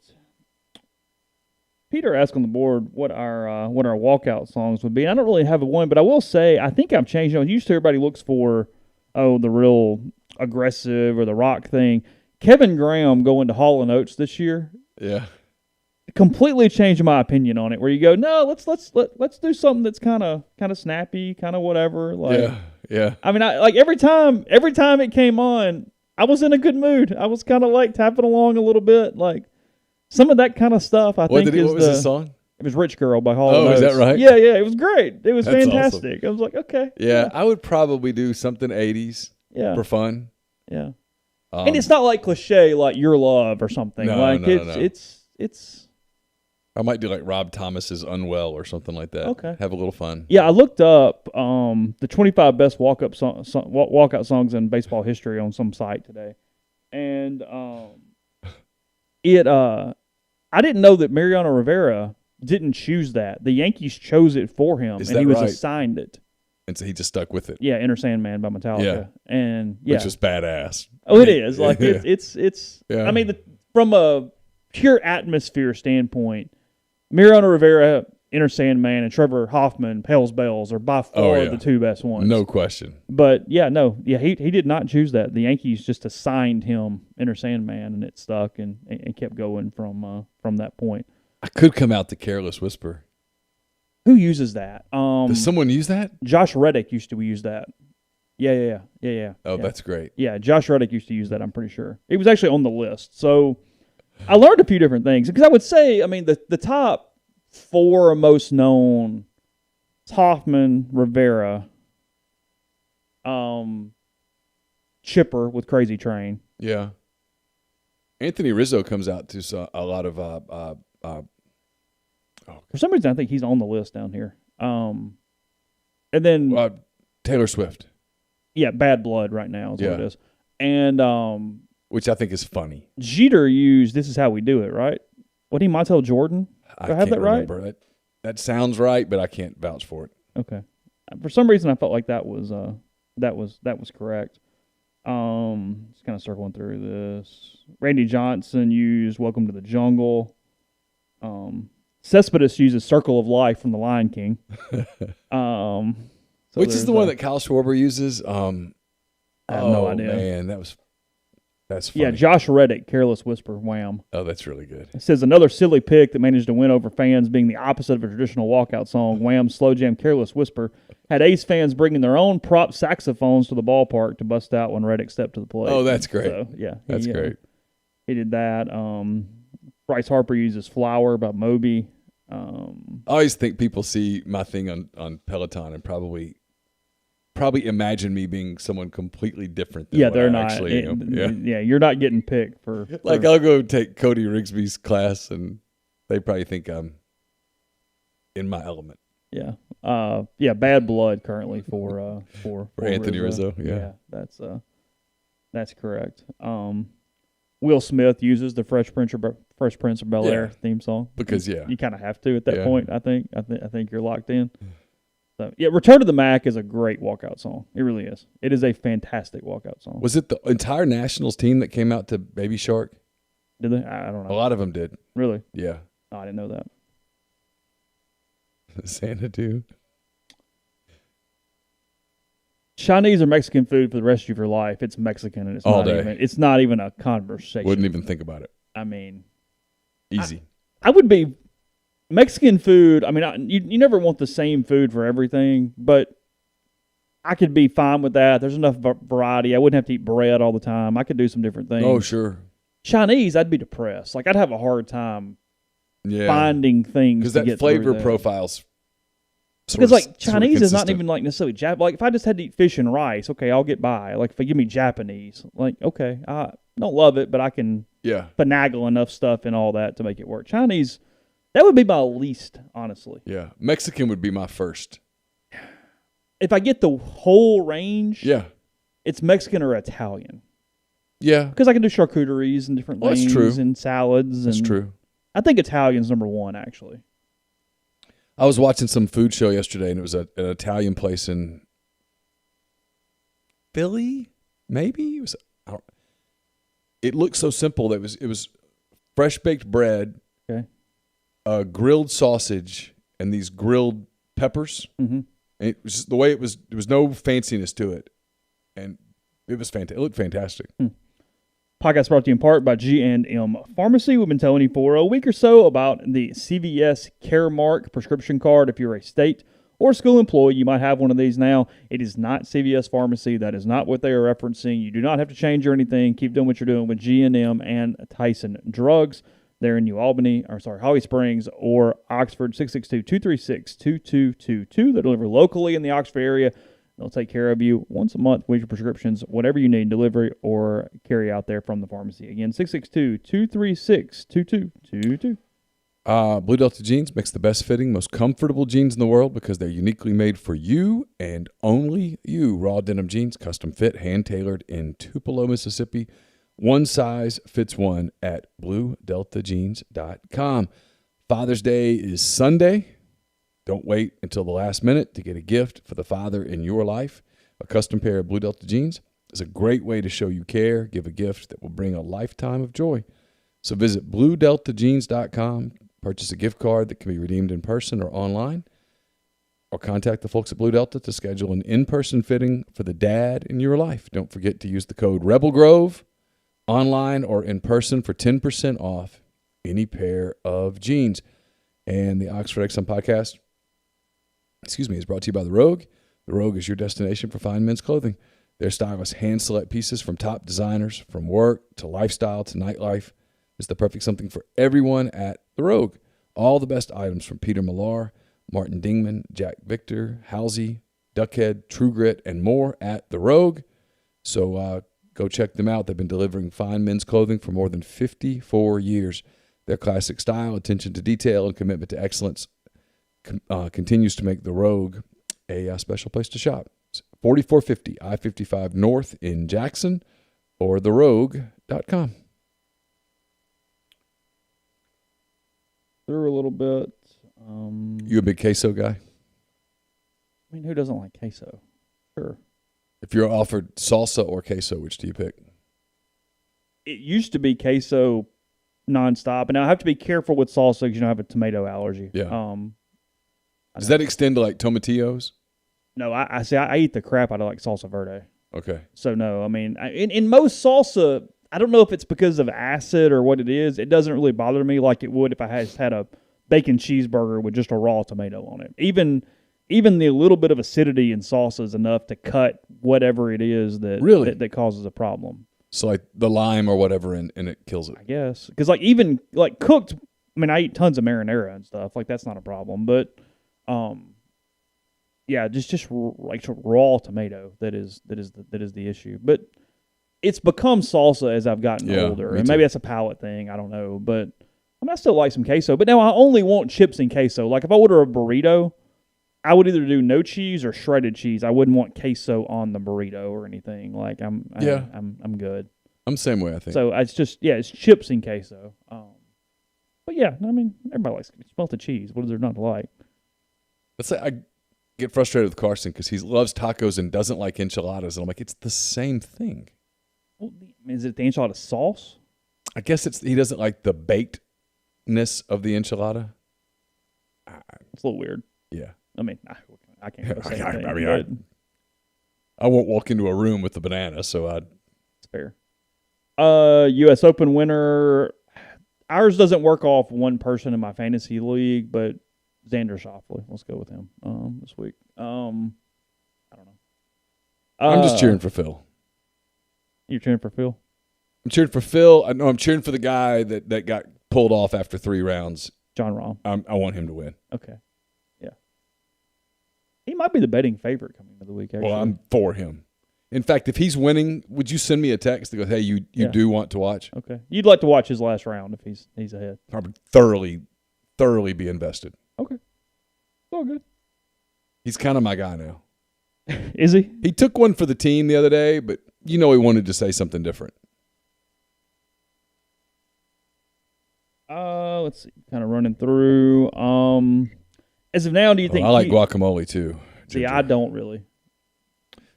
Peter asked on the board what our walkout songs would be. I don't really have one, but I will say I think I've changed. Used to everybody looks for the real aggressive or the rock thing. Kevin Graham going to Hall & Oates this year. Yeah. Completely changed my opinion on it. Where you go, no, let's do something that's kind of snappy, kind of whatever. Like, yeah. I mean, every time it came on, I was in a good mood. I was kind of like tapping along a little bit, like some of that kind of stuff. What was the song? It was "Rich Girl" by Hall & Oh, Oates. is that right? Yeah, it was great. It was That's fantastic. awesome. I was like, okay. Yeah, I would probably do something 80s. Yeah. For fun. Yeah. And it's not like cliche like "Your Love" or something. No, like no. it's I might do like Rob Thomas's Unwell or something like that. Okay. Have a little fun. Yeah, I looked up the 25 best walkout songs in baseball history on some site today, and I didn't know that Mariano Rivera didn't choose that. The Yankees chose it for him, and he was assigned it. And so he just stuck with it. Yeah, Enter Sandman by Metallica. Yeah. And yeah. Which is badass. Oh, it is. Like it's Yeah. I mean, from a pure atmosphere standpoint, Mariano Rivera, Enter Sandman, and Trevor Hoffman, Hell's Bells are by far the two best ones. No question. But he did not choose that. The Yankees just assigned him Enter Sandman, and it stuck and kept going from that point. I could come out to Careless Whisper. Who uses that? Does someone use that? Josh Reddick used to use that. Yeah. Oh, that's great. Yeah, Josh Reddick used to use that, I'm pretty sure. It was actually on the list. So I learned a few different things. Because I would say, I mean, the top four most known, Hoffman, Rivera, Chipper with Crazy Train. Yeah. Anthony Rizzo comes out to a lot of for some reason, I think he's on the list down here. And then Taylor Swift. Yeah, Bad Blood right now is what it is. And which I think is funny. Jeter used This Is How We Do It, right? What, he Montel Jordan? Do I have that right? Remember. That sounds right, but I can't vouch for it. Okay. For some reason, I felt like that was correct. Just kind of circling through this. Randy Johnson used Welcome to the Jungle. Cespedes uses Circle of Life from The Lion King. Which is the one that Kyle Schwarber uses? I have no idea. Man, that's funny. Yeah, Josh Reddick, Careless Whisper, Wham. Oh, that's really good. It says another silly pick that managed to win over fans being the opposite of a traditional walkout song, Wham's Slow Jam Careless Whisper, had Ace fans bringing their own prop saxophones to the ballpark to bust out when Reddick stepped to the plate. Oh, that's great. So, yeah. That's great. He did that. Bryce Harper uses Flower by Moby. I always think people see my thing on Peloton and probably imagine me being someone completely different than what they're I not. actually am. Yeah, you're not getting picked for like I'll go take Cody Rigsby's class and they probably think I'm in my element. Yeah. Bad Blood currently for Anthony Rizzo. Yeah. That's correct. Will Smith uses the Fresh Prince of Bel-Air theme song because you kind of have to at that point. I think you're locked in. So yeah, Return to the Mac is a great walkout song. It really is. It is a fantastic walkout song. Was it the entire Nationals team that came out to Baby Shark? Did they? I don't know. A lot of them did. Really? Yeah. Oh, I didn't know that. Xanadu. Chinese or Mexican food for the rest of your life. It's Mexican, and it's not even a conversation. Wouldn't even think about it. I mean, easy. I would be Mexican food. I mean, you never want the same food for everything, but I could be fine with that. There's enough variety. I wouldn't have to eat bread all the time. I could do some different things. Oh, sure. Chinese, I'd be depressed. Like I'd have a hard time finding things because that flavor profile's. Because like Chinese is not even like necessarily like if I just had to eat fish and rice, okay, I'll get by. Like if they give me Japanese, like okay, I don't love it, but I can finagle enough stuff and all that to make it work. Chinese, that would be my least, honestly. Yeah, Mexican would be my first. If I get the whole range, it's Mexican or Italian. Yeah, because I can do charcuteries and different things. That's true. And salads. That's true. I think Italian's number one, actually. I was watching some food show yesterday, and it was an Italian place in Philly. Maybe it looked so simple that it was fresh baked bread, grilled sausage, and these grilled peppers. Mm-hmm. And it was just the way it was. There was no fanciness to it, and it was fantastic. It looked fantastic. Podcast brought to you in part by G&M Pharmacy. We've been telling you for a week or so about the CVS Caremark prescription card. If you're a state or school employee, you might have one of these now. It is not CVS Pharmacy. That is not what they are referencing. You do not have to change or anything. Keep doing what you're doing with G&M and Tyson Drugs. They're in Holly Springs or Oxford, 662-236-2222. They deliver locally in the Oxford area. They'll take care of you once a month with your prescriptions, whatever you need, delivery or carry out there from the pharmacy. Again, 662-236-2222. Blue Delta jeans makes the best fitting, most comfortable jeans in the world because they're uniquely made for you and only you. Raw denim jeans, custom fit, hand-tailored in Tupelo, Mississippi. One size fits one at BlueDeltaJeans.com. Father's Day is Sunday. Don't wait until the last minute to get a gift for the father in your life. A custom pair of Blue Delta jeans is a great way to show you care, give a gift that will bring a lifetime of joy. So visit BlueDeltaJeans.com. Purchase a gift card that can be redeemed in person or online, or contact the folks at Blue Delta to schedule an in-person fitting for the dad in your life. Don't forget to use the code RebelGrove online or in person for 10% off any pair of jeans. And the Oxford Exxon Podcast, is brought to you by The Rogue. The Rogue is your destination for fine men's clothing. Their stylists hand-select pieces from top designers, from work to lifestyle to nightlife. It's the perfect something for everyone at The Rogue. All the best items from Peter Millar, Martin Dingman, Jack Victor, Halsey, Duckhead, True Grit, and more at The Rogue. So go check them out. They've been delivering fine men's clothing for more than 54 years. Their classic style, attention to detail, and commitment to excellence continues to make The Rogue a special place to shop. It's 4450 I-55 North in Jackson, or therogue.com. Through a little bit. You a big queso guy? I mean, who doesn't like queso? Sure. If you're offered salsa or queso, which do you pick? It used to be queso nonstop, and I have to be careful with salsa because I have a tomato allergy. Yeah. Does that extend to like tomatillos? No, I eat the crap out of like salsa verde. Okay. So no, I mean, in most salsa, I don't know if it's because of acid or what it is. It doesn't really bother me like it would if I had a bacon cheeseburger with just a raw tomato on it. Even the little bit of acidity in salsa is enough to cut whatever it is that causes a problem. So like the lime or whatever, and it kills it. I guess because like even like cooked. I mean, I eat tons of marinara and stuff. Like that's not a problem, but yeah, just like raw tomato that is the issue. But it's become salsa as I've gotten older, and maybe that's a palate thing. I don't know, but I mean, I still like some queso. But now I only want chips and queso. Like if I order a burrito, I would either do no cheese or shredded cheese. I wouldn't want queso on the burrito or anything. Like I'm good. I'm the same way, I think. So it's just it's chips and queso. But yeah, I mean everybody likes melted cheese. What is there not to like? Let's say I get frustrated with Carson because he loves tacos and doesn't like enchiladas, and I'm like, it's the same thing. Well, is it the enchilada sauce? I guess he doesn't like the bakedness of the enchilada. It's a little weird. Yeah. I mean, I can't really say anything. I won't walk into a room with a banana, so it's fair. U.S. Open winner. Ours doesn't work off one person in my fantasy league, but Xander Schauffele. Let's go with him this week. I don't know. I'm just cheering for Phil. You're cheering for Phil? I'm cheering for Phil. I know I'm cheering for the guy that got pulled off after 3 rounds. John Rahm. I want him to win. Okay. Yeah. He might be the betting favorite coming into the week, actually. Well, I'm for him. In fact, if he's winning, would you send me a text that goes, hey, you do want to watch? Okay. You'd like to watch his last round if he's ahead. I would thoroughly be invested. Okay. All good. He's kind of my guy now. Is he? He took one for the team the other day, but he wanted to say something different. Let's see. Kind of running through. As of now, do you think I like guacamole too? See, I don't really.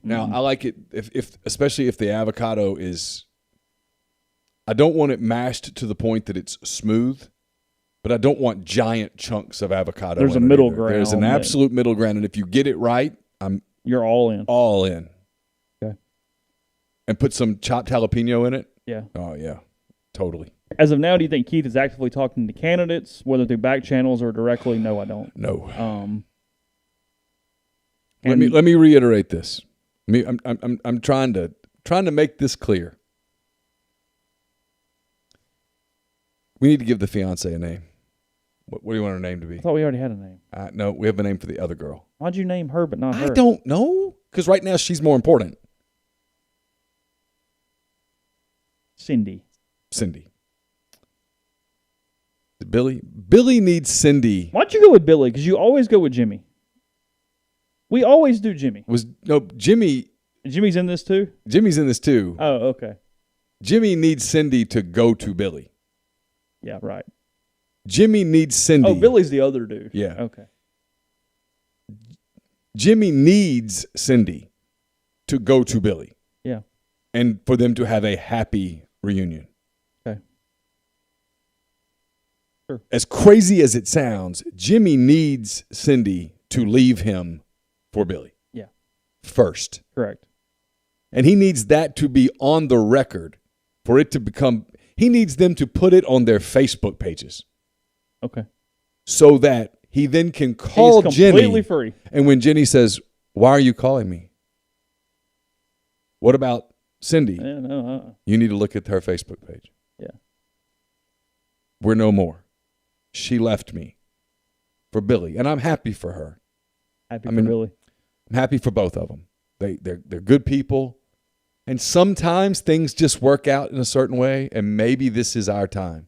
Now, I like it if especially if the avocado is. I don't want it mashed to the point that it's smooth, but I don't want giant chunks of avocado. There's a middle ground. There's an absolute middle ground, and if you get it right, you're all in. All in. Okay. And put some chopped jalapeno in it. Yeah. Oh yeah, totally. As of now, do you think Keith is actively talking to candidates, whether through back channels or directly? No, I don't. No. Let me reiterate this. I'm trying to make this clear. We need to give the fiancée a name. What do you want her name to be? I thought we already had a name. No, we have a name for the other girl. Why'd you name her but not her? I don't know. Because right now she's more important. Cindy. Billy needs Cindy. Why don't you go with Billy? Because you always go with Jimmy. We always do Jimmy. Jimmy's in this too? Jimmy's in this too. Oh, okay. Jimmy needs Cindy to go to Billy. Yeah, right. Jimmy needs Cindy. Oh, Billy's the other dude. Yeah. Okay. Jimmy needs Cindy to go to Billy. Yeah. And for them to have a happy reunion. Okay. Sure. As crazy as it sounds, Jimmy needs Cindy to leave him for Billy. Yeah. First. Correct. And he needs that to be on the record for it to become, he needs them to put it on their Facebook pages. Okay. So that he then can call He's Jenny. Completely free. And when Jenny says, "Why are you calling me? What about Cindy?" Yeah, no, You need to look at her Facebook page. Yeah. We're no more. She left me for Billy, and I'm happy for her. Happy for Billy. I'm happy for both of them. They're good people, and sometimes things just work out in a certain way, and maybe this is our time.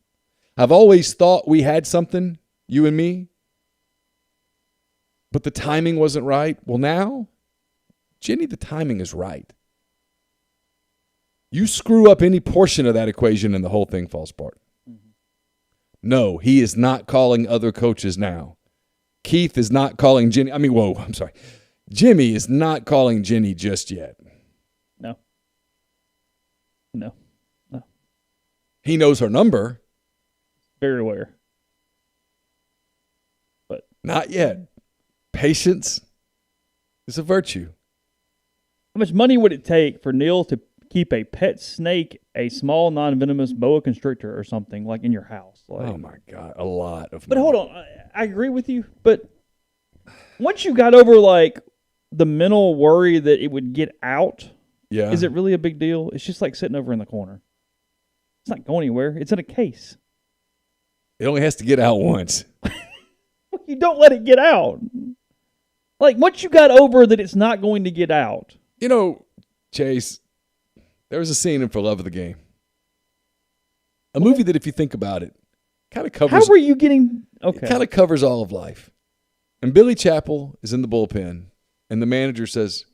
I've always thought we had something, you and me, but the timing wasn't right. Well, now, Jenny, the timing is right. You screw up any portion of that equation and the whole thing falls apart. Mm-hmm. No, he is not calling other coaches now. Keith is not calling Jenny. Jimmy is not calling Jenny just yet. No. He knows her number. Very aware. But not yet. Patience is a virtue. How much money would it take for Neil to keep a pet snake, a small non-venomous boa constrictor or something like in your house? Like, oh my God, a lot of money. But hold on, I agree with you, but once you got over like the mental worry that it would get out, yeah, is it really a big deal? It's just like sitting over in the corner. It's not going anywhere. It's in a case. It only has to get out once. You don't let it get out. Like, once you got over that it's not going to get out. You know, Chase, there was a scene in For Love of the Game. A movie that, if you think about it, kind of covers... How were you getting... Okay. It kind of covers all of life. And Billy Chappell is in the bullpen, and the manager says,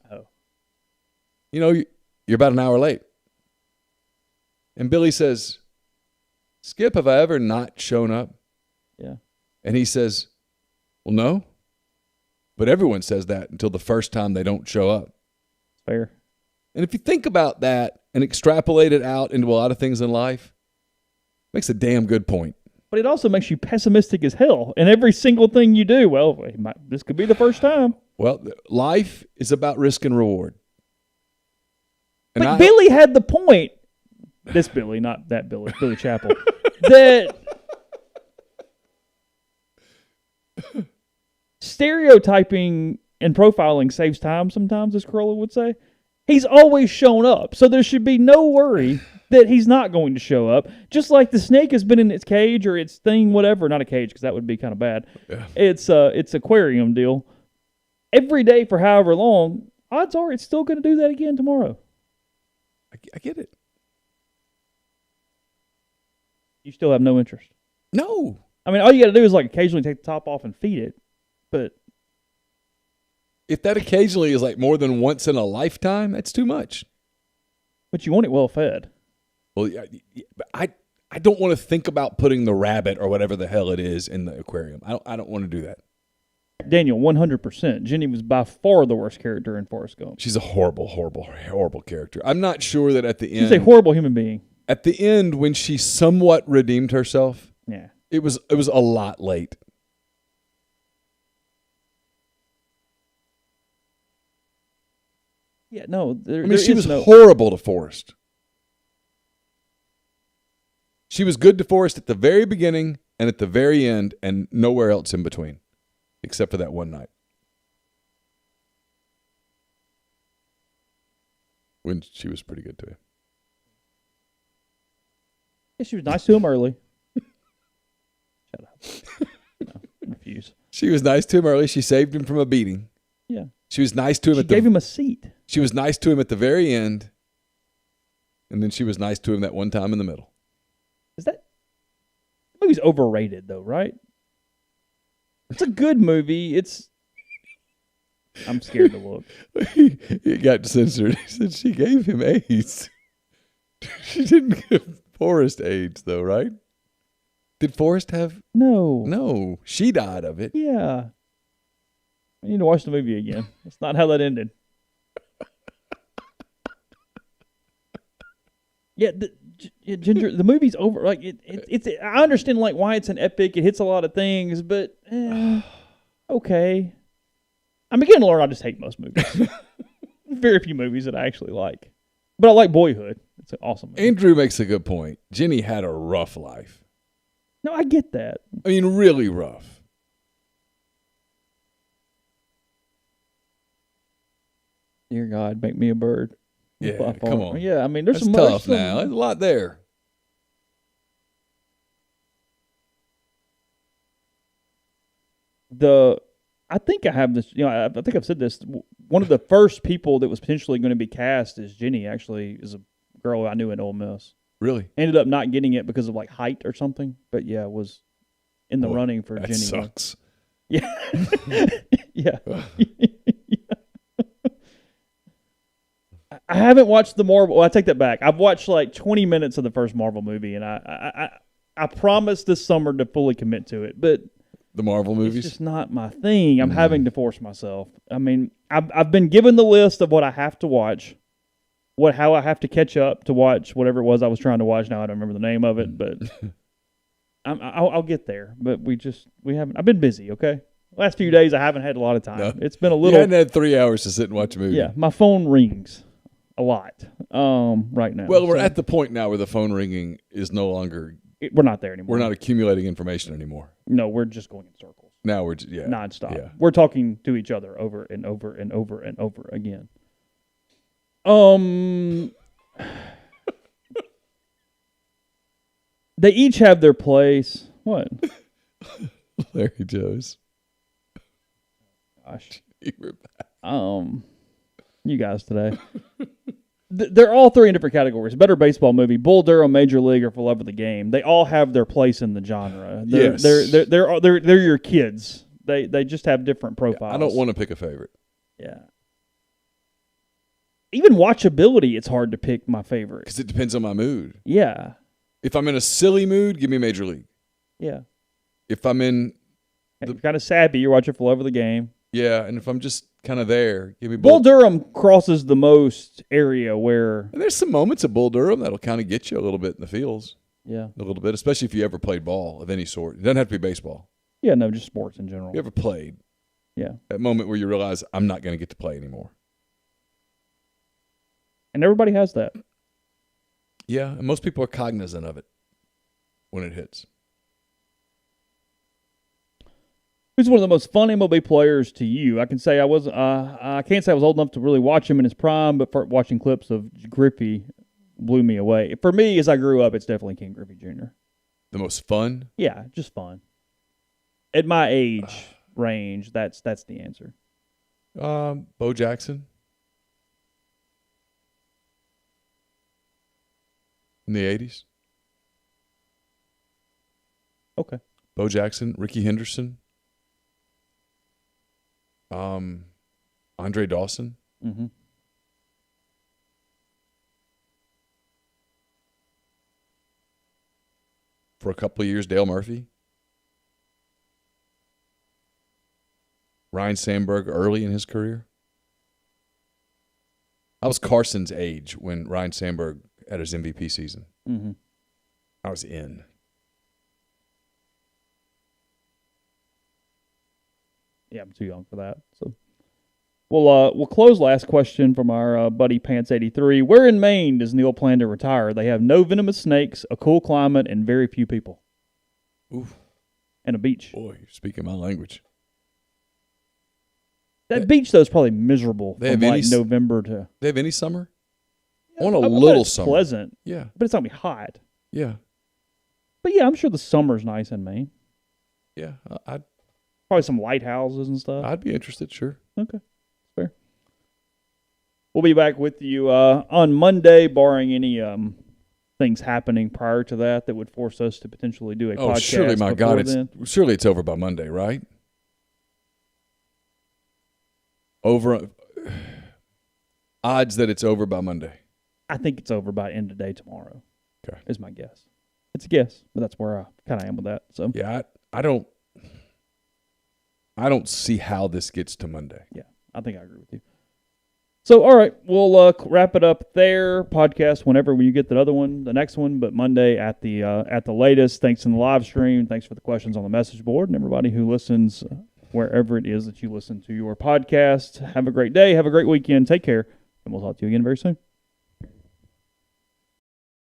you know, you're about an hour late. And Billy says, Skip, have I ever not shown up? Yeah. And he says, well, no. But everyone says that until the first time they don't show up. Fair. And if you think about that and extrapolate it out into a lot of things in life, it makes a damn good point. But it also makes you pessimistic as hell in every single thing you do. Well, this could be the first time. Well, life is about risk and reward. And but Billy had the point. This Billy, not that Billy, Billy Chappell. That stereotyping and profiling saves time sometimes, as Corolla would say. He's always shown up, so there should be no worry that he's not going to show up. Just like the snake has been in its cage or its thing, whatever. Not a cage, because that would be kind of bad. Yeah. It's aquarium deal. Every day for however long, odds are it's still going to do that again tomorrow. I get it. You still have no interest? No. I mean, all you got to do is like occasionally take the top off and feed it. But if that occasionally is like more than once in a lifetime, that's too much. But you want it well fed. Well, I don't want to think about putting the rabbit or whatever the hell it is in the aquarium. I don't want to do that. Daniel, 100%. Jenny was by far the worst character in Forrest Gump. She's a horrible, horrible, horrible character. I'm not sure that at the end... She's a horrible human being. At the end, when she somewhat redeemed herself, yeah, it was a lot late. Yeah, no. She was horrible to Forrest. She was good to Forrest at the very beginning and at the very end and nowhere else in between, except for that one night. When she was pretty good to him. Yeah, she was nice to him early. Shut up. No, refuse. She was nice to him early. She saved him from a beating. Yeah. She was nice to him. She gave him a seat. She was nice to him at the very end, and then she was nice to him that one time in the middle. Is that movie's overrated, though, right? It's a good movie. I'm scared to look. He got censored. He said she gave him AIDS. She didn't give Forrest AIDS, though, right? Did Forrest have? No. No. She died of it. Yeah. I need to watch the movie again. That's not how that ended. Yeah, Ginger, the movie's over. Like it's. I understand like why it's an epic. It hits a lot of things, but okay. I'm beginning to learn I just hate most movies. Very few movies that I actually like, but I like Boyhood. It's an awesome movie. Andrew makes a good point. Jenny had a rough life. No, I get that. I mean, really rough. Dear God, make me a bird. Yeah, come on. Yeah, I mean, there's That's some tough now. There's a lot there. I think I have this. I think I've said this. One of the first people that was potentially going to be cast as Jenny actually is a girl I knew in Ole Miss. Really? Ended up not getting it because of like height or something. But yeah, was in the running for that Jenny. Sucks. Yeah. Yeah. I haven't watched the Marvel. Well, I take that back. I've watched like 20 minutes of the first Marvel movie, and I promise this summer to fully commit to it. But the Marvel movies? It's just not my thing. I'm having to force myself. I mean, I've been given the list of what I have to watch, how I have to catch up to watch whatever it was I was trying to watch. Now I don't remember the name of it, but I'll get there. But we haven't. I've been busy. Okay, last few days I haven't had a lot of time. No. It's been a little. You hadn't had 3 hours to sit and watch a movie. Yeah, my phone rings a lot right now. Well, we're at the point now where the phone ringing is no longer. We're not there anymore. We're not accumulating information anymore. No, we're just going in circles. Now we're nonstop. Yeah. We're talking to each other over and over and over and over again. They each have their place. What? Larry Joe's. Gosh. You were back. You guys today. They're all three in different categories. Better baseball movie, Bull Durham, Major League, or For Love of the Game. They all have their place in the genre. They're your kids. They just have different profiles. I don't want to pick a favorite. Yeah. Even watchability, it's hard to pick my favorite. Because it depends on my mood. Yeah. If I'm in a silly mood, give me Major League. Yeah. If I'm in... You're kind of sappy, you're watching For Love of the Game. Yeah, and if I'm just kind of there, give me Bull Durham crosses the most area where... And there's some moments of Bull Durham that'll kind of get you a little bit in the feels. Yeah. A little bit, especially if you ever played ball of any sort. It doesn't have to be baseball. Yeah, no, just sports in general. You ever played? Yeah. That moment where you realize, I'm not going to get to play anymore. And everybody has that. Yeah, and most people are cognizant of it when it hits. Who's one of the most fun MLB players to you? I can say I was. I can't say I was old enough to really watch him in his prime, but for watching clips of Griffey blew me away. For me, as I grew up, it's definitely King Griffey Jr. The most fun? Yeah, just fun. At my age range, that's the answer. Bo Jackson. In the 80s. Okay. Bo Jackson, Ricky Henderson. Andre Dawson. Mm-hmm. For a couple of years, Dale Murphy. Ryan Sandberg early in his career. I was Carson's age when Ryan Sandberg had his MVP season. Mm-hmm. I was in. Yeah, I'm too young for that. So, we'll close last question from our buddy Pants83. Where in Maine does Neil plan to retire? They have no venomous snakes, a cool climate, and very few people. Oof. And a beach. Boy, you're speaking my language. That beach, though, is probably miserable from like November to... They have any summer? Yeah, I want a little it's summer. Pleasant. Yeah. But it's not going to be hot. Yeah. But yeah, I'm sure the summer's nice in Maine. Yeah. Probably some lighthouses and stuff. I'd be interested, sure. Okay. Fair. We'll be back with you on Monday, barring any things happening prior to that would force us to potentially do a podcast. Oh, surely, my God, surely it's over by Monday, right? Odds that it's over by Monday. I think it's over by end of day tomorrow. Okay, is my guess. It's a guess, but that's where I kind of am with that. So yeah, I don't see how this gets to Monday. Yeah, I think I agree with you. So, all right, we'll wrap it up there. Podcast whenever you get the other one, the next one, but Monday at the latest. Thanks in the live stream. Thanks for the questions on the message board, and everybody who listens wherever it is that you listen to your podcast. Have a great day. Have a great weekend. Take care, and we'll talk to you again very soon.